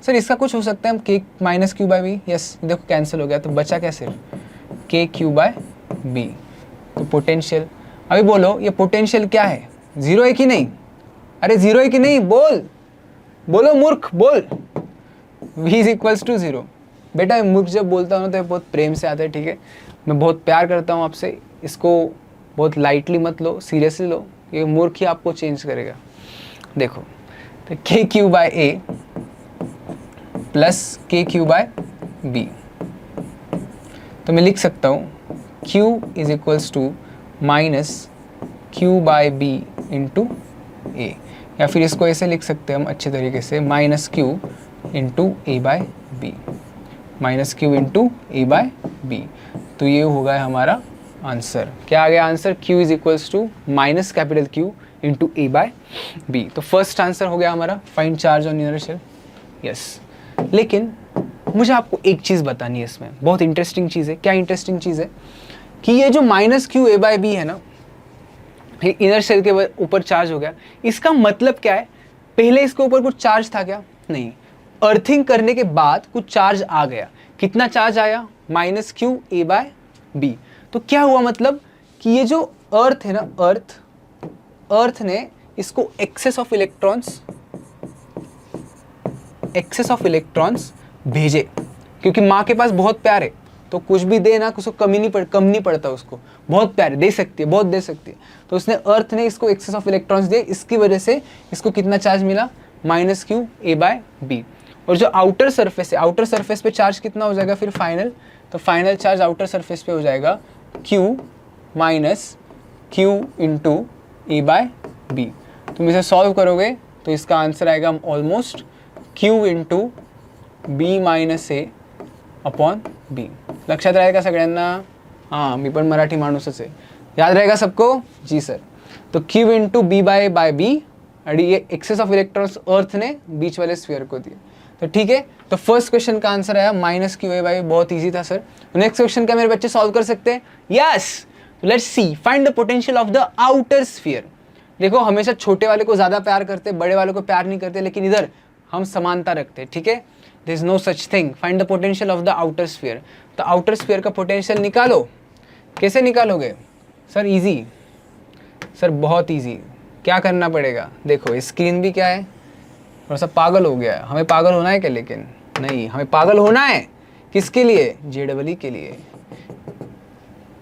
सर इसका कुछ हो सकता है, हम K minus Q by B, yes देखो कैंसिल हो गया, तो बचा क्या सिर्फ के क्यू बाय बी। तो पोटेंशियल, अभी बोलो ये पोटेंशियल क्या है, जीरो है कि नहीं, अरे जीरो है कि नहीं, बोलो मूर्ख बोल। V is equals to zero. बेटा मूर्ख जब बोलता हूँ तो बहुत प्रेम से आता है, ठीक है, मैं बहुत प्यार करता हूँ आपसे, इसको बहुत लाइटली मत लो, सीरियसली लो, ये मूर्ख ही आपको चेंज करेगा। देखो तो के Q by A plus K Q by B, तो मैं लिख सकता हूँ Q is equals to minus Q by B into A, या फिर इसको ऐसे लिख सकते हैं हम अच्छे तरीके से, minus Q into A by B, minus Q into A by B. तो ये होगा हमारा आंसर। क्या आ गया answer, Q is equals to minus capital Q into A by B. तो फर्स्ट आंसर हो गया हमारा, find charge on inner shell, yes. लेकिन मुझे आपको एक चीज़ बतानी है इसमें, बहुत इंटरेस्टिंग चीज़ है। क्या इंटरेस्टिंग चीज़ है कि ये जो minus Q A by B है ना, ये इनर शेल के ऊपर चार्ज हो गया, इसका मतलब क्या है, पहले इसके ऊपर कुछ चार्ज था क्या, नहीं, अर्थिंग करने के बाद कुछ चार्ज आ गया। कितना चार्ज आया, minus Q A by B. तो क्या हुआ, मतलब कि ये जो अर्थ है ना, अर्थ ने इसको एक्सेस ऑफ इलेक्ट्रॉन्स भेजे, क्योंकि माँ के पास बहुत प्यार है, तो कुछ भी दे ना, उसको कम नहीं पड़ता, उसको बहुत प्यार दे सकती है, बहुत दे सकती है। तो उसने अर्थ ने इसको एक्सेस ऑफ इलेक्ट्रॉन्स दिए, इसकी वजह से इसको कितना चार्ज मिला, minus Q A by B. और जो आउटर सरफेस है, आउटर सरफेस पे चार्ज कितना हो जाएगा फिर फाइनल, तो फाइनल चार्ज आउटर सरफेस पे हो जाएगा Q minus Q into A by B. तुम इसे सॉल्व करोगे तो इसका आंसर आएगा almost Q into B minus A upon B. लक्षात रहेगा सगळ्यांना, हां मी पण मराठी माणूसच आहे, याद रहेगा सबको, जी सर। तो Q into B by B, और ये एक्सेस ऑफ इलेक्ट्रॉन्स अर्थ ने बीच वाले स्फीयर को दिए। तो ठीक है, तो फर्स्ट क्वेश्चन का आंसर आया माइनस क्यू ए बाय, बहुत इजी था सर। नेक्स्ट क्वेश्चन क्या मेरे बच्चे सॉल्व कर सकते हैं, yes. Let's see, find the potential of the outer sphere. देखो हमेशा छोटे वाले को ज्यादा प्यार करते, बड़े वाले को प्यार नहीं करते, लेकिन इधर हम समानता रखते, ठीक है, there is no such thing. Find the potential of the outer sphere. तो आउटर स्फीयर का पोटेंशियल निकालो, कैसे निकालोगे सर, इजी सर, बहुत इजी। क्या करना पड़ेगा, देखो स्क्रीन भी क्या है, थोड़ा सा पागल हो गया है, हमें पागल होना है क्या, लेकिन नहीं, हमें पागल होना है किसके लिए, जेडब्ल्यू के लिए,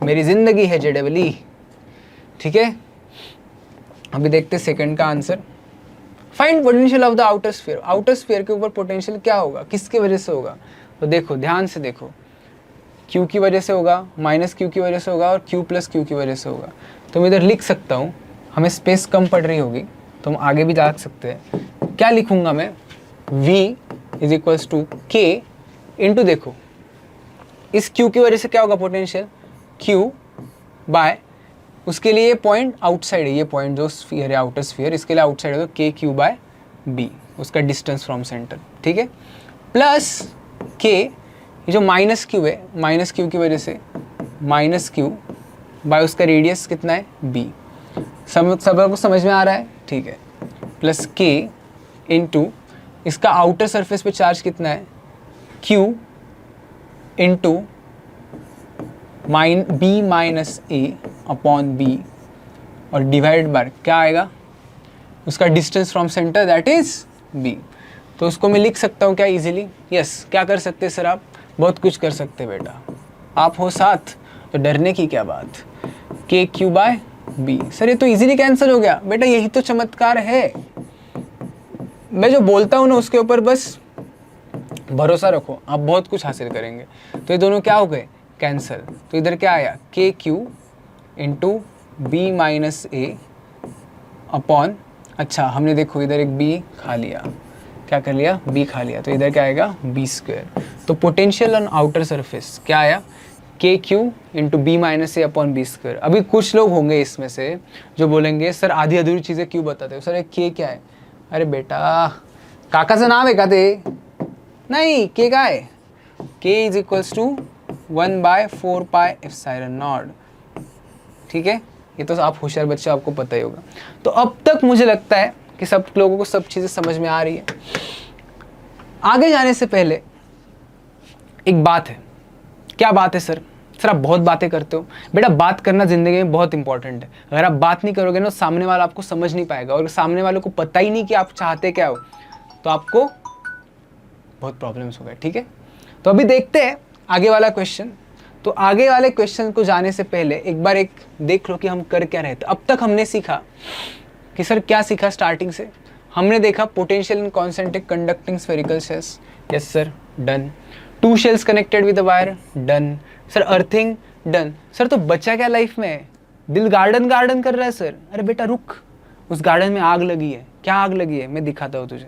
मेरी जिंदगी है जेडब्ल्यू, ठीक है। अभी देखते सेकंड का answer, find potential of the outer sphere. Outer sphere के ऊपर पोटेंशियल क्या होगा, किसकी वजह से होगा, तो देखो ध्यान से देखो, Q की वजह से होगा, माइनस Q की वजह से होगा, और Q प्लस Q की वजह से होगा। तो मैं इधर लिख सकता हूँ, हमें स्पेस कम पड़ रही होगी तो हम आगे भी जा सकते हैं। क्या लिखूंगा मैं, V is equals to K into, देखो इस Q की वजह से क्या होगा पोटेंशियल, Q बाय, उसके लिए ये पॉइंट आउटसाइड है, ये पॉइंट जो स्फीयर है आउटर स्फीयर, इसके लिए आउटसाइड है, तो K Q बाय B, उसका डिस्टेंस फ्रॉम सेंटर, ठीक है, प्लस K, ये जो माइनस Q है, माइनस Q की वजह से माइनस Q बाय उसका रेडियस कितना है B। सब को समझ में आ रहा है, ठीक है, प्लस K इंटू इसका आउटर सरफेस पे चार्ज कितना है Q into B minus A upon B और डिवाइड बाय क्या आएगा, उसका distance from centre that is b। तो उसको मैं लिख सकता हूँ क्या इजीली, यस। क्या कर सकते हैं सर आप, बहुत कुछ कर सकते हैं बेटा, आप हो साथ तो डरने की क्या बात। के क्यू बाय बी, सर ये तो इजीली कैंसिल हो गया बेटा, यही तो चमत्कार है। मैं जो बोलता हूँ ना उसके ऊपर बस भरोसा रखो, आप बहुत कुछ हासिल करेंगे। तो ये दोनों क्या हो गए, कैंसिल। तो इधर क्या आया, के Q into B minus A upon, अच्छा हमने देखो इधर एक बी खा लिया, क्या कर लिया, बी खा लिया, तो इधर क्या आएगा बी स्क्वायर। तो पोटेंशियल ऑन आउटर सरफेस क्या आया, के Q into B minus A upon B square. अभी कुछ लोग होंगे इसमें से जो बोलेंगे सर आधी अधूरी चीज़ें क्यों बताते हो सर, एक के क्या है। अरे बेटा काका से नाम है का दे, नहीं के का है, K is equals to 1/4 pi epsilon naught, ठीक है। ये तो आप होशियार बच्चे, आपको पता ही होगा। तो अब तक मुझे लगता है कि सब लोगों को सब चीज़ें समझ में आ रही है। आगे जाने से पहले एक बात है, क्या बात है सर, सर आप बहुत बातें करते हो बेटा, बात करना ज़िंदगी में बहुत इंपॉर्टेंट है। अगर आप बात नहीं करोगे ना, सामने वाला आपको समझ नहीं पाएगा, और सामने वाले को पता ही नहीं कि आप चाहते क्या हो, तो आपको बहुत प्रॉब्लम्स हो गए, ठीक है। तो अभी देखते हैं आगे वाला क्वेश्चन। तो आगे वाले क्वेश्चन को जाने से पहले एक बार एक देख लो कि हम कर क्या रहे थे। अब तक हमने सीखा कि सर क्या सीखा, स्टार्टिंग से हमने देखा potential in concentric conducting spherical shells, yes sir done. 2 shells connected with a wire, done sir. Earthing, done sir. तो बच्चा क्या लाइफ में, दिल गार्डन गार्डन कर रहा है सर। अरे बेटा रुक, उस गार्डन में आग लगी है। क्या आग लगी है, मैं दिखाता हूँ तुझे।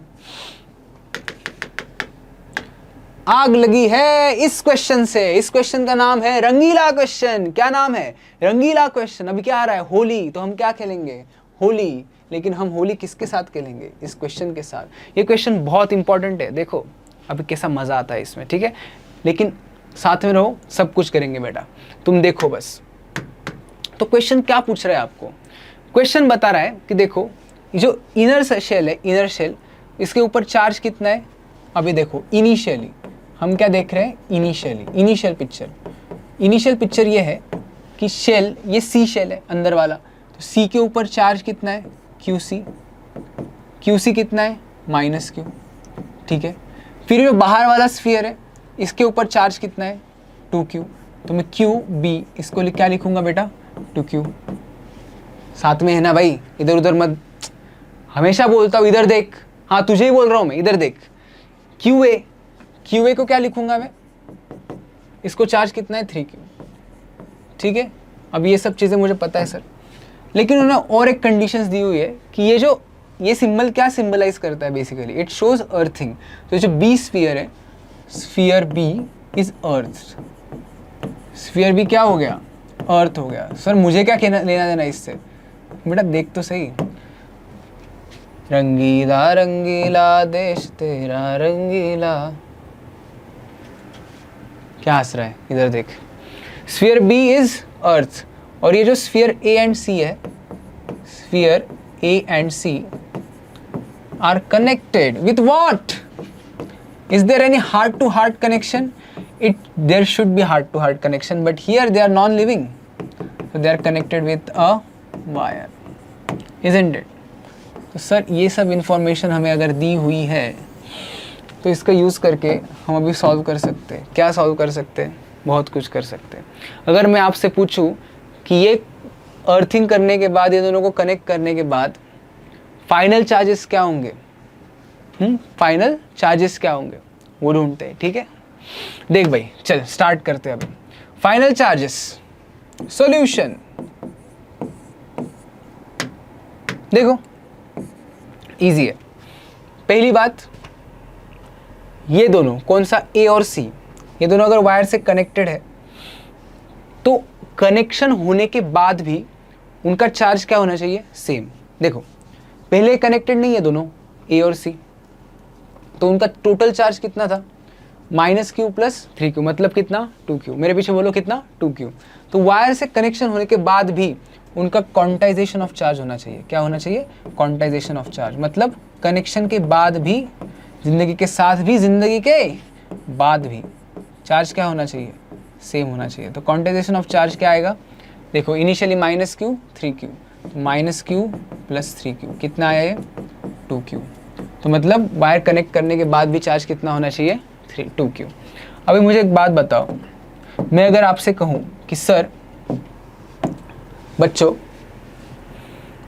आग लगी है इस क्वेश्चन से। इस क्वेश्चन का नाम है रंगीला क्वेश्चन। क्या नाम है, रंगीला क्वेश्चन। अभी क्या आ रहा है, होली, तो हम क्या खेलेंगे, होली। लेकिन हम होली किसके साथ खेलेंगे, इस क्वेश्चन के साथ। ये क्वेश्चन बहुत इंपॉर्टेंट है, देखो अभी कैसा मजा आता है इसमें, ठीक है। लेकिन साथ में रहो, सब कुछ करेंगे बेटा, तुम देखो बस। तो क्वेश्चन क्या पूछ रहा है आपको, क्वेश्चन बता रहा है कि देखो जो इनर शेल है, इनर शेल, इसके ऊपर चार्ज कितना है। अभी देखो इनिशियली हम क्या देख रहे हैं, initially, initial picture. Initial picture ये है कि शेल, ये सी शेल है अंदर वाला, तो सी के ऊपर चार्ज कितना है, क्यू सी। क्यू सी कितना है, माइनस क्यू, ठीक है। फिर जो बाहर वाला स्फीयर है, इसके ऊपर चार्ज कितना है, 2q। तो मैं क्यू बी इसको क्या लिखूंगा बेटा, 2q। साथ में है ना भाई, इधर उधर मत, हमेशा बोलता हूँ इधर देख, हाँ तुझे ही बोल रहा हूँ मैं, इधर देख। क्यू ए, क्यू ए को क्या लिखूंगा मैं, इसको चार्ज कितना है, 3q, ठीक है। अब ये सब चीज़ें मुझे पता है सर, लेकिन उन्होंने और एक कंडीशंस दी हुई है कि ये जो ये सिंबल क्या सिंबलाइज करता है, बेसिकली इट शोज अर्थिंग। तो जो बी स्फीयर है, sphere B is earth. Sphere B क्या हो गया, अर्थ हो गया। सर मुझे क्या लेना देना इससे, बेटा देख तो सही। रंगीला रंगीला देश तेरा रंगीला, क्या हंस रहा है, इधर देख। स्फीयर बी इज अर्थ, और ये जो स्फीयर ए एंड सी है, sphere A and C are connected with what, is there any heart to heart connection, there should be heart to heart connection, but here they are non living, so they are connected with a wire, isn't it? तो sir ये सब information हमें अगर दी हुई है तो इसका use करके हम अभी सॉल्व कर सकते हैं। क्या सॉल्व कर सकते हैं, बहुत कुछ कर सकते हैं। अगर मैं आपसे पूछूं कि ये अर्थिंग करने के बाद, ये दोनों को कनेक्ट करने के बाद फाइनल चार्जेस क्या होंगे, फाइनल चार्जेस क्या होंगे वो ढूंढते हैं, ठीक है। देख भाई चल स्टार्ट करते हैं अभी। फाइनल चार्जेस, सॉल्यूशन देखो इजी है। पहली बात, ये दोनों कौन सा, ए और सी, ये दोनों अगर वायर से कनेक्टेड है तो कनेक्शन होने के बाद भी उनका चार्ज क्या होना चाहिए, सेम। देखो पहले कनेक्टेड नहीं है दोनों, ए और सी, तो उनका टोटल चार्ज कितना था, -q + 3q, मतलब कितना, 2q। मेरे पीछे बोलो कितना, 2q। तो वायर से कनेक्शन होने के बाद भी उनका क्वांटाइजेशन ऑफ चार्ज होना चाहिए। क्या होना चाहिए, क्वांटाइजेशन ऑफ चार्ज, मतलब कनेक्शन के बाद भी, जिंदगी के साथ भी, जिंदगी के बाद भी चार्ज क्या होना चाहिए, सेम होना चाहिए। तो क्वांटाइजेशन ऑफ चार्ज क्या आएगा, देखो initially -q 3q, -q + 3q, कितना आया ये 2q। तो मतलब वायर कनेक्ट करने के बाद भी चार्ज कितना होना चाहिए 2q। अभी मुझे एक बात बताओ, मैं अगर आपसे कहूँ कि सर बच्चों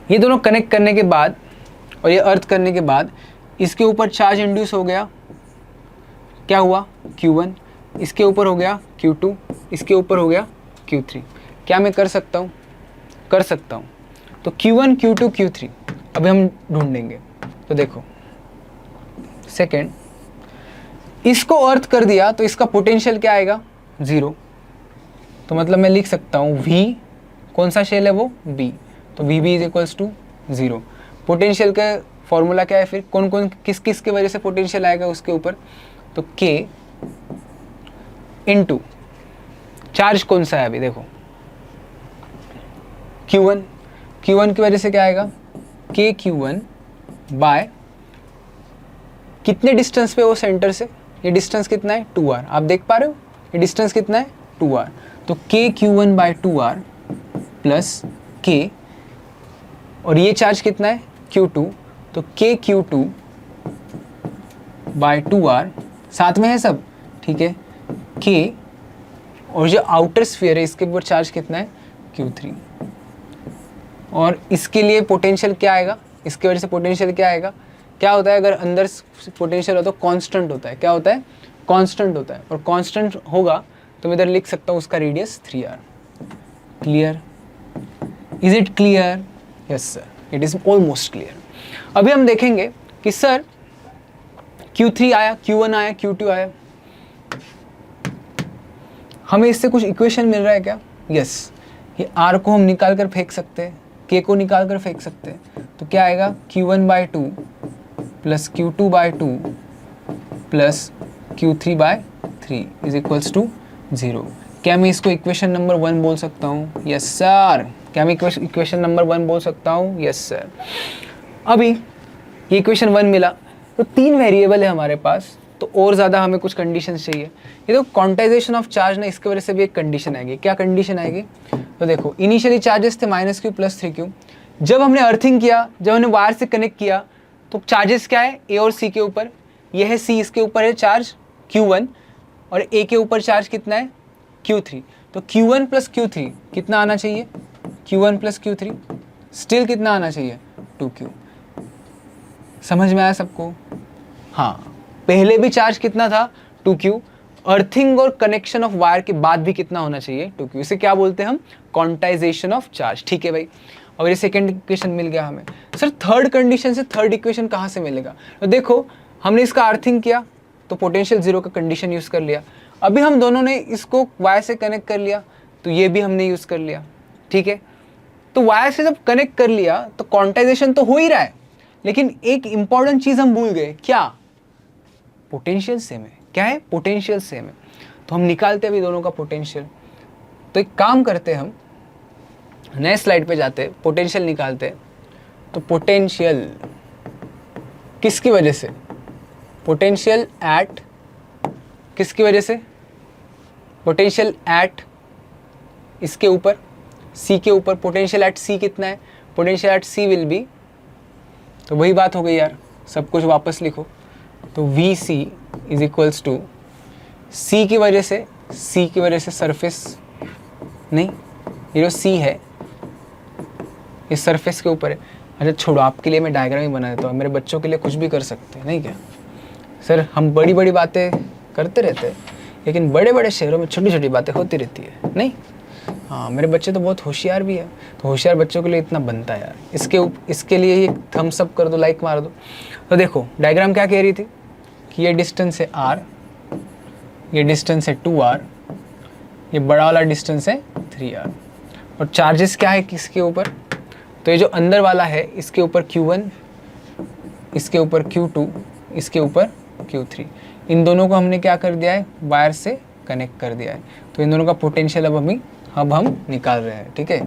ये दोनों कनेक्ट करने के बाद और ये अर्थ करने के बाद इसके ऊपर चार्ज इंड्यूस हो गया, क्या हुआ Q1, इसके ऊपर हो गया Q2, इसके ऊपर हो गया Q3, क्या मैं कर सकता हूँ? कर सकता हूँ। तो Q1 Q2 Q3 अभी हम ढूंढेंगे। तो देखो सेकेंड, इसको अर्थ कर दिया तो इसका पोटेंशियल क्या आएगा 0। तो मतलब मैं लिख सकता हूँ V, कौन सा शेल है वो B, तो VB = 0। पोटेंशियल का फॉर्मूला क्या है फिर, कौन कौन किस किस की वजह से पोटेंशियल आएगा उसके ऊपर, तो K इंटू चार्ज कौन सा है अभी देखो Q1, Q1 की वजह से क्या आएगा K Q1 बाय कितने डिस्टेंस पे वो सेंटर से, ये डिस्टेंस कितना है 2r, आप देख पा रहे हो ये डिस्टेंस कितना है 2r, तो K Q1 bye 2r plus K, और ये चार्ज कितना है Q2, तो K Q2 बाय 2r, साथ में है सब ठीक है K, और जो आउटर स्फीयर है इसके ऊपर चार्ज कितना है Q3, और इसके लिए पोटेंशियल क्या आएगा, इसके वजह से पोटेंशियल क्या आएगा, क्या होता है अगर अंदर पोटेंशियल हो तो कांस्टेंट होता है, क्या होता है कांस्टेंट होता है, और कांस्टेंट होगा तो मैं इधर लिख सकता हूँ उसका radius 3r। Clear, is it clear? Yes sir, it is almost clear. अभी हम देखेंगे कि सर Q3 आया, Q1 आया, Q2 आया, हमें इससे कुछ इक्वेशन मिल रहा है क्या? यस, ये R को हम निकाल कर फेंक सकते हैं, K को निकाल कर फेंक सकते हैं, तो क्या आएगा Q1 by 2 plus Q2 by 2 plus Q3 by 3 is equals to 0। क्या मैं इसको इक्वेशन नंबर 1 बोल सकता हूँ? Yes sir. क्या मैं इक्वेशन नंबर 1 बोल सकता हूँ? Yes sir. अभी ये इक्वेशन 1 मिला तो 3 वेरिएबल है हमारे पास, तो और ज़्यादा हमें कुछ कंडीशन चाहिए। ये तो क्वांटाइजेशन ऑफ चार्ज ना, इसकी वजह से भी एक कंडीशन आएगी। क्या कंडीशन आएगी? तो देखो इनिशियली चार्जेस थे -q + 3q, जब हमने अर्थिंग किया, जब हमने वायर से कनेक्ट किया तो चार्जेस क्या है A और C के ऊपर, ये है C, इसके ऊपर है चार्ज Q1 और A के ऊपर चार्ज कितना है Q3, तो Q1 + Q3 कितना आना चाहिए? Q1 + Q3 स्टिल कितना आना चाहिए 2q। समझ में आया सबको? हाँ, पहले भी चार्ज कितना था 2q, अर्थिंग और कनेक्शन ऑफ वायर के बाद भी कितना होना चाहिए 2q। इसे क्या बोलते हैं हम? Quantization of charge. ठीक है भाई, और ये सेकंड इक्वेशन मिल गया हमें। सर थर्ड कंडीशन से थर्ड इक्वेशन कहाँ से मिलेगा? तो देखो हमने इसका अर्थिंग किया तो पोटेंशियल 0 का कंडीशन यूज़ कर लिया, अभी हम दोनों ने इसको वायर से कनेक्ट कर लिया तो ये भी हमने यूज़ कर लिया। ठीक है, तो वायर से जब कनेक्ट कर लिया तो क्वांटाइजेशन तो हो ही रहा है, लेकिन एक इंपॉर्टेंट चीज़ हम भूल गए, क्या? पोटेंशियल सेम है। क्या है? पोटेंशियल सेम है। तो हम निकालते हैं अभी दोनों का पोटेंशियल। तो एक काम करते हैं, हम नए स्लाइड पे जाते, पोटेंशियल निकालते। तो पोटेंशियल किसकी वजह से? पोटेंशियल एट किसकी वजह से? पोटेंशियल एट इसके ऊपर C के ऊपर। पोटेंशियल एट C कितना है? Potential at C will be, तो वही बात हो गई यार, सब कुछ वापस लिखो। तो VC is equals to C की वजह से सरफेस, नहीं ये जो C है ये सरफेस के ऊपर है। अच्छा छोड़ो, आपके लिए मैं डायग्राम ही बना देता हूँ, मेरे बच्चों के लिए कुछ भी कर सकते हैं, नहीं क्या सर? हम बड़ी बड़ी बातें करते रहते हैं, लेकिन बड़े बड़े शहरों में छोटी छोटी बातें होती रहती है, नहीं? हाँ, मेरे बच्चे तो बहुत होशियार भी है, तो होशियार बच्चों के लिए इतना बनता है यार। इसके लिए ये थम्स अप कर दो, लाइक मार दो। तो देखो डायग्राम क्या कह रही थी कि ये डिस्टेंस है r, ये डिस्टेंस है 2r, ये बड़ा वाला डिस्टेंस है 3r, और चार्जेस क्या है किसके ऊपर? तो ये जो अंदर वाला है इसके ऊपर Q1, इसके ऊपर Q2, इसके ऊपर Q3, इन दोनों को हमने क्या कर दिया है? वायर से कनेक्ट कर दिया है। तो इन दोनों का पोटेंशियल अब हम निकाल रहे हैं। ठीक है,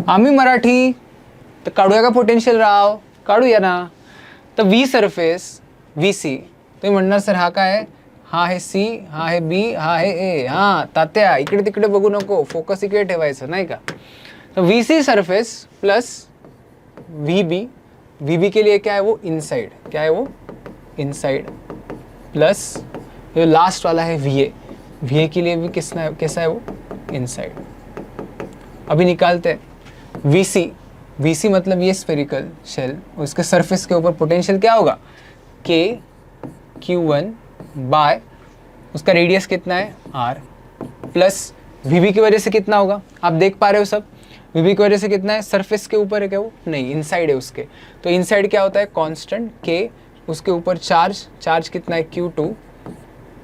आम्ही मराठी तर काढूया का पोटेंशियल राव? काढूया ना। तर V सरफेस VC, तुम्ही म्हणणार सर हा काय आहे? हा आहे C, हा आहे B, हा आहे A। हां तात्या, इकडे तिकडे बघू नको, फोकस इकडे ठेवायचं, नाही का? तर VC surface plus V B के लिए क्या है वो इनसाइड, क्या है वो इनसाइड, प्लस जो लास्ट वाला है वी ए के लिए भी कैसा है वो इनसाइड। अभी निकालते हैं वी सी मतलब ये स्फेरिकल शेल, और इसके सरफेस के ऊपर पोटेंशियल क्या होगा के Q1 बाय उसका रेडियस कितना है R, प्लस वी की वजह से कितना होगा, आप देख पा रहे हो सब, वी की वजह से कितना है, सरफेस के ऊपर है क्या वो, नहीं इनसाइड है उसके, तो इनसाइड क्या होता है कांस्टेंट के, उसके ऊपर चार्ज कितना है Q2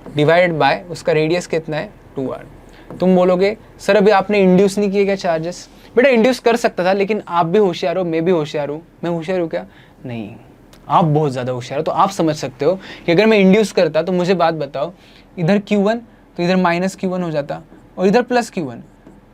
डिवाइडेड बाय उसका रेडियस कितना है 2R। तुम बोलोगे सर अभी आपने इंड्यूस नहीं किए क्या चार्जेस, बेटा इंड्यूस कर सकता था, लेकिन आप भी होशियार हो, मैं भी होशियार हूँ, मैं होशियार हूँ क्या, नहीं आप बहुत ज़्यादा होशियार हो, तो आप समझ सकते हो कि अगर मैं इंड्यूस करता तो मुझे बात बताओ, इधर Q1 तो इधर माइनस Q1 हो जाता और इधर प्लस Q1,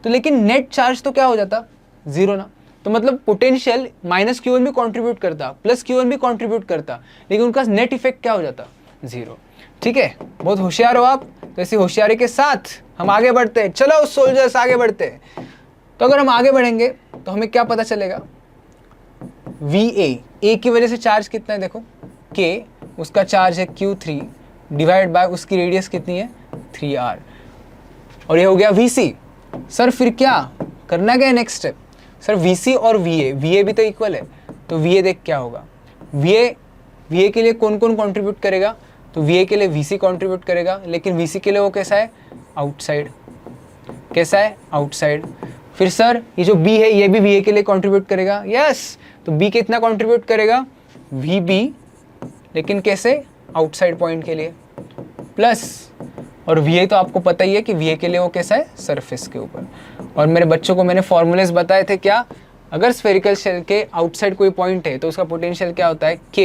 तो लेकिन नेट चार्ज तो क्या हो जाता, जीरो ना, तो मतलब पोटेंशियल माइनस Q1 भी कंट्रीब्यूट करता, प्लस Q1 भी कंट्रीब्यूट करता, लेकिन उनका नेट इफेक्ट क्या हो जाता, जीरो। ठीक है, बहुत होशियार हो आप, तो इसी होशियारी के साथ हम आगे बढ़ते हैं, चलो सोल्जर्स आगे बढ़ते हैं। तो अगर हम आगे बढ़ेंगे तो हमें क्या पता चलेगा, वी ए की वजह से चार्ज कितना है, देखो के उसका चार्ज है Q3 डिवाइड बाय उसकी रेडियस कितनी है 3R, और ये हो गया VC। सर फिर क्या करना, क्या है नेक्स्ट स्टेप, सर VC और VA भी तो इक्वल है, तो VA देख क्या होगा, VA के लिए कौन कौन कंट्रीब्यूट करेगा, तो VA के लिए VC कंट्रीब्यूट करेगा, लेकिन VC के लिए वो कैसा है आउटसाइड, कैसा है आउटसाइड। फिर सर ये जो B है ये भी VA के लिए कंट्रीब्यूट करेगा, यस, तो B कितना कंट्रीब्यूट करेगा VB, लेकिन कैसे आउटसाइड पॉइंट के लिए, प्लस और VA तो आपको पता ही है कि VA के लिए वो कैसा है सरफेस के ऊपर। और मेरे बच्चों को मैंने फॉर्मूलेस बताए थे क्या, अगर स्फेरिकल शेल के आउटसाइड कोई पॉइंट है तो उसका पोटेंशियल क्या होता है K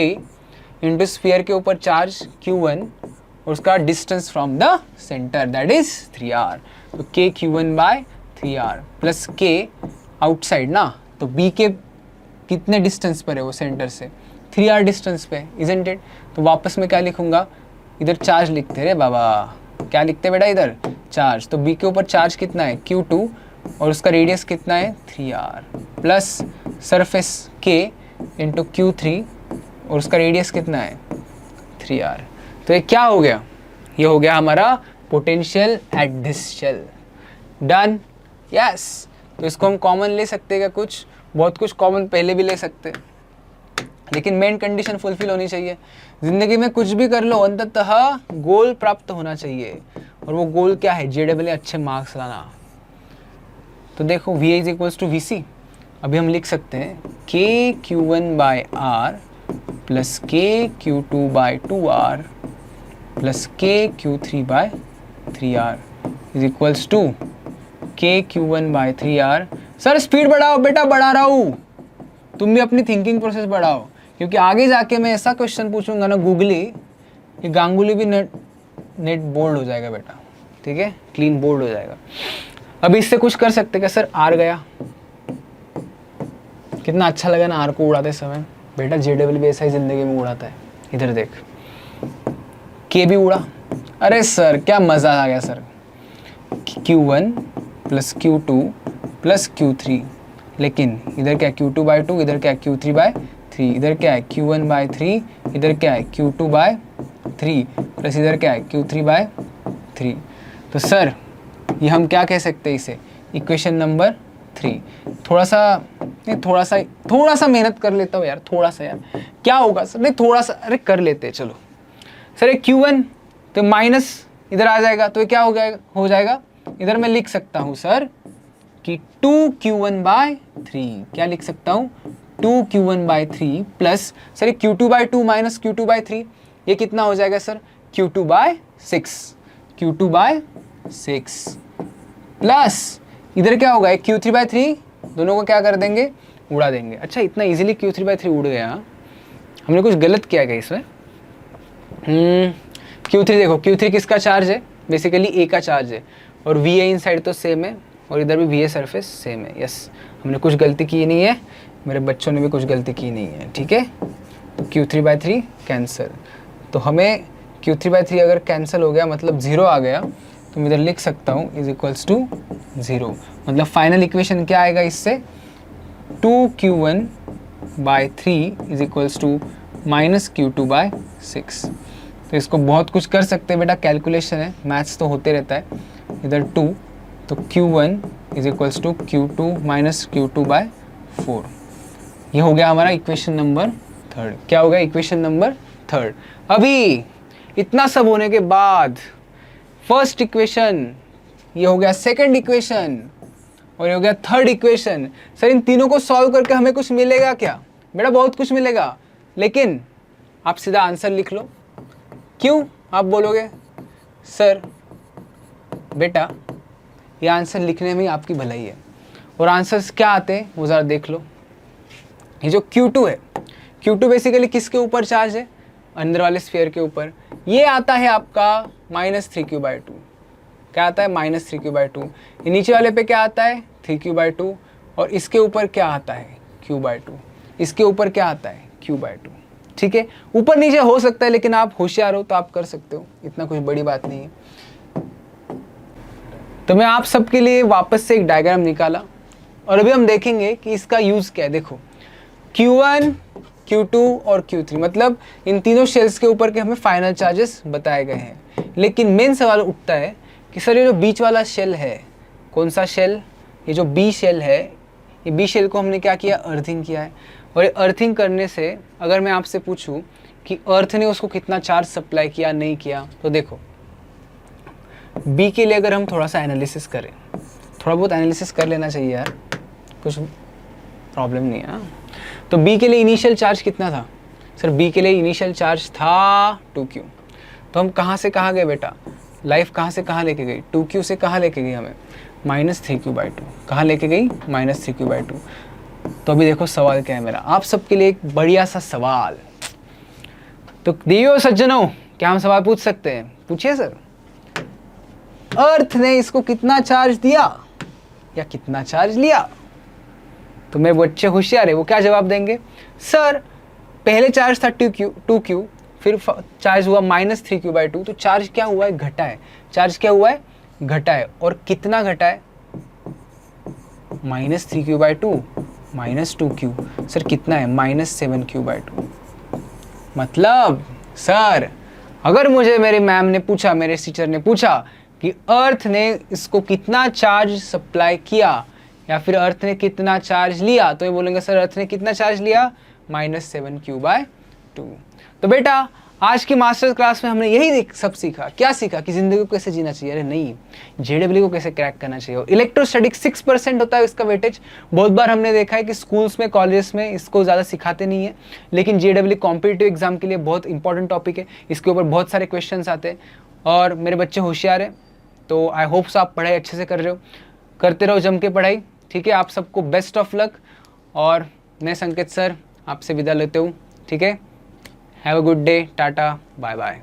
इंटू स्फीयर के ऊपर चार्ज Q1 और उसका distance from the centre that is 3R, तो K Q1 by 3R plus K outside ना, तो B के कितने डिस्टेंस पर है वो सेंटर से, 3R डिस्टेंस पे, इजंट इट। तो वापस में क्या लिखूंगा, इधर चार्ज लिखते रे बाबा, क्या लिखते बेटा इधर चार्ज, तो B के ऊपर चार्ज कितना है Q2 और उसका रेडियस कितना है 3R plus surface K into Q3 और उसका रेडियस कितना है 3R। तो ये क्या हो गया, ये हो गया हमारा potential at this shell, done, yes. तो इसको हम कॉमन ले सकते हैं क्या, कुछ बहुत कुछ कॉमन पहले भी ले सकते हैं, लेकिन मेन कंडीशन फुलफिल होनी चाहिए। जिंदगी में कुछ भी कर लो अंततः गोल प्राप्त होना चाहिए, और वो गोल क्या है, JEE अच्छे मार्क्स लाना। तो देखो VA is equals to VC, अभी हम लिख सकते हैं K Q1 by R plus K Q2 by 2R plus K Q3 by 3R is equals to K Q1 by 3R। Sir speed बढ़ाओ बेटा, बढ़ा रहा हूँ, तुम भी अपनी थिंकिंग प्रोसेस बढ़ाओ, क्योंकि आगे जाके मैं ऐसा क्वेश्चन पूछूंगा ना गूगली कि गांगुली भी नेट बोल्ड हो जाएगा बेटा, ठीक है, क्लीन बोल्ड हो जाएगा। अभी इससे कुछ कर सकते क्या, सर R गया, कितना अच्छा लगा ना R को उड़ाते समय, बेटा JEE भी ऐसा ही जिंदगी में उड़ाता है, इधर देख K भी उड़ा, अरे सर क्या मजा आ गया sir, Q1 plus Q2 plus Q3, लेकिन इधर क्या Q2 बाय 2, इधर क्या Q3 बाय 3, इधर क्या है Q1 बाय 3, इधर क्या है Q2 बाय 3 प्लस इधर क्या है Q3 बाय 3। तो सर ये हम क्या कह सकते हैं इसे, इक्वेशन नंबर 3। थोड़ा सा मेहनत कर लेता हूँ यार, थोड़ा सा यार, क्या होगा सर, नहीं थोड़ा सा, अरे कर लेते हैं चलो। सर ये Q1 तो माइनस इधर आ जाएगा, तो ये क्या हो जाएगा, इधर मैं लिख सकता हूँ सर कि 2Q1 बाय 3, क्या लिख सकता हूँ 2Q1 by 3 plus sir Q2 by 2 minus Q2 by 3, ये कितना हो जाएगा sir Q2 bye 6, Q2 bye 6 plus इधर क्या होगा Q3 बाय 3, दोनों को क्या कर देंगे, उड़ा देंगे। अच्छा इतना इजीली Q3 बाय 3 उड़ गया, हमने कुछ गलत किया क्या इसमें। Q3 देखो, Q3 किसका चार्ज है, बेसिकली A का चार्ज है, और VA इन साइड तो सेम है और इधर भी VA सरफेस सेम है, यस, हमने कुछ गलती की नहीं है, मेरे बच्चों ने भी कुछ गलती की नहीं है, ठीक है। तो Q3 बाय 3 कैंसिल, तो हमें Q3 बाय 3 अगर कैंसिल हो गया मतलब 0 आ गया, तो मैं इधर लिख सकता हूँ इज इक्वल्स टू 0, मतलब फाइनल इक्वेशन क्या आएगा इससे 2Q1 by 3 is equals to minus Q2/6। तो इसको बहुत कुछ कर सकते हैं बेटा, कैलकुलेशन है, मैथ्स तो होते रहता है। इधर 2 तो Q1 is equals to Q2 minus Q2/4। ये हो गया हमारा इक्वेशन नंबर 3। क्या हो गया? Equation number 3। अभी इतना सब होने के बाद फर्स्ट इक्वेशन, ये हो गया सेकंड इक्वेशन, और ये हो गया थर्ड इक्वेशन। सर इन तीनों को सॉल्व करके हमें कुछ मिलेगा क्या? बेटा बहुत कुछ मिलेगा, लेकिन आप सीधा आंसर लिख लो। क्यों आप बोलोगे? सर बेटा ये आंसर लिखने में आपकी भलाई है, और आंसर्स क्या आते हैं वो ज़रा देख लो। ये जो Q2 है, Q2 बेसिकली किसके ऊपर चार्ज है? अंदर वाले स्फीयर के ऊपर। ये आता है आपका -3Q/2। क्या आता है? -3Q/2। ये नीचे वाले पे क्या आता है? 3Q/2। और इसके ऊपर क्या आता है? Q/2। इसके ऊपर क्या आता है? Q/2। ठीक है, ऊपर नीचे हो सकता है, लेकिन आप होशियार हो तो आप कर सकते हो, इतना कुछ बड़ी बात नहीं है। तो मैं आप सबके लिए वापस से एक डायग्राम निकाला, और अभी हम देखेंगे कि इसका यूज़ क्या है। देखो Q1, Q2 और Q3, मतलब इन तीनों शेल्स के ऊपर के हमें फाइनल चार्जेस बताए गए हैं। लेकिन मेन सवाल उठता है कि सर ये जो बीच वाला शेल है, कौन सा शेल? ये जो बी शेल है, ये बी शेल को हमने क्या किया? अर्थिंग किया है। और ये अर्थिंग करने से अगर मैं आपसे पूछूं कि अर्थ ने उसको कितना चार्ज सप्लाई किया, नहीं किया, तो देखो बी के लिए अगर हम थोड़ा सा एनालिसिस करें, थोड़ा बहुत एनालिसिस कर लेना चाहिए यार, कुछ प्रॉब्लम नहीं है। तो बी के लिए इनिशियल चार्ज कितना था? सर बी के लिए इनिशियल चार्ज था 2Q। तो हम कहाँ से कहाँ गए बेटा? लाइफ कहाँ से कहाँ लेके गई? 2Q से कहाँ लेके गई हमें? -3Q/2। कहाँ लेके गई? -3Q/2। तो अभी देखो सवाल क्या है मेरा आप सबके लिए, एक बढ़िया सा सवाल। तो देवियों सज्जनों, क्या हम सवाल पूछ सकते हैं? पूछिए सर। अर्थ ने इसको कितना चार्ज दिया या कितना चार्ज लिया? तो मेरे बच्चे होशियार है, वो क्या जवाब देंगे? सर पहले चार्ज था 2Q, फिर चार्ज हुआ -3Q/2, तो चार्ज क्या हुआ है? घटा है। चार्ज क्या हुआ है? घटा है। और कितना घटा है? -3Q/2 -2Q। सर कितना है? -7Q/2। मतलब सर अगर मुझे मेरी मैम ने पूछा, मेरे टीचर ने पूछा कि अर्थ ने इसको कितना चार्ज सप्लाई किया या फिर अर्थ ने कितना चार्ज लिया, तो ये बोलेंगे सर अर्थ ने कितना चार्ज लिया? -7Q/2। तो बेटा आज की मास्टर क्लास में हमने यही सब सीखा। क्या सीखा? कि ज़िंदगी को कैसे जीना चाहिए। अरे नहीं, JEE को कैसे क्रैक करना चाहिए। इलेक्ट्रोस्टैटिक 6% होता है इसका वेटेज। बहुत बार हमने देखा है कि स्कूल्स में, कॉलेजेस में इसको ज़्यादा सिखाते नहीं है, लेकिन JEE कॉम्पिटिटिव एग्जाम के लिए बहुत इंपॉर्टेंट टॉपिक है। इसके ऊपर बहुत सारे क्वेश्चन आते हैं, और मेरे बच्चे होशियार हैं, तो आई होप्स आप पढ़ाई अच्छे से कर रहे हो। करते रहो जम के पढ़ाई, ठीक है। आप सबको बेस्ट ऑफ लक, और मैं संकेत सर आपसे विदा लेते हूँ, ठीक है। Have a good day, tata, bye bye.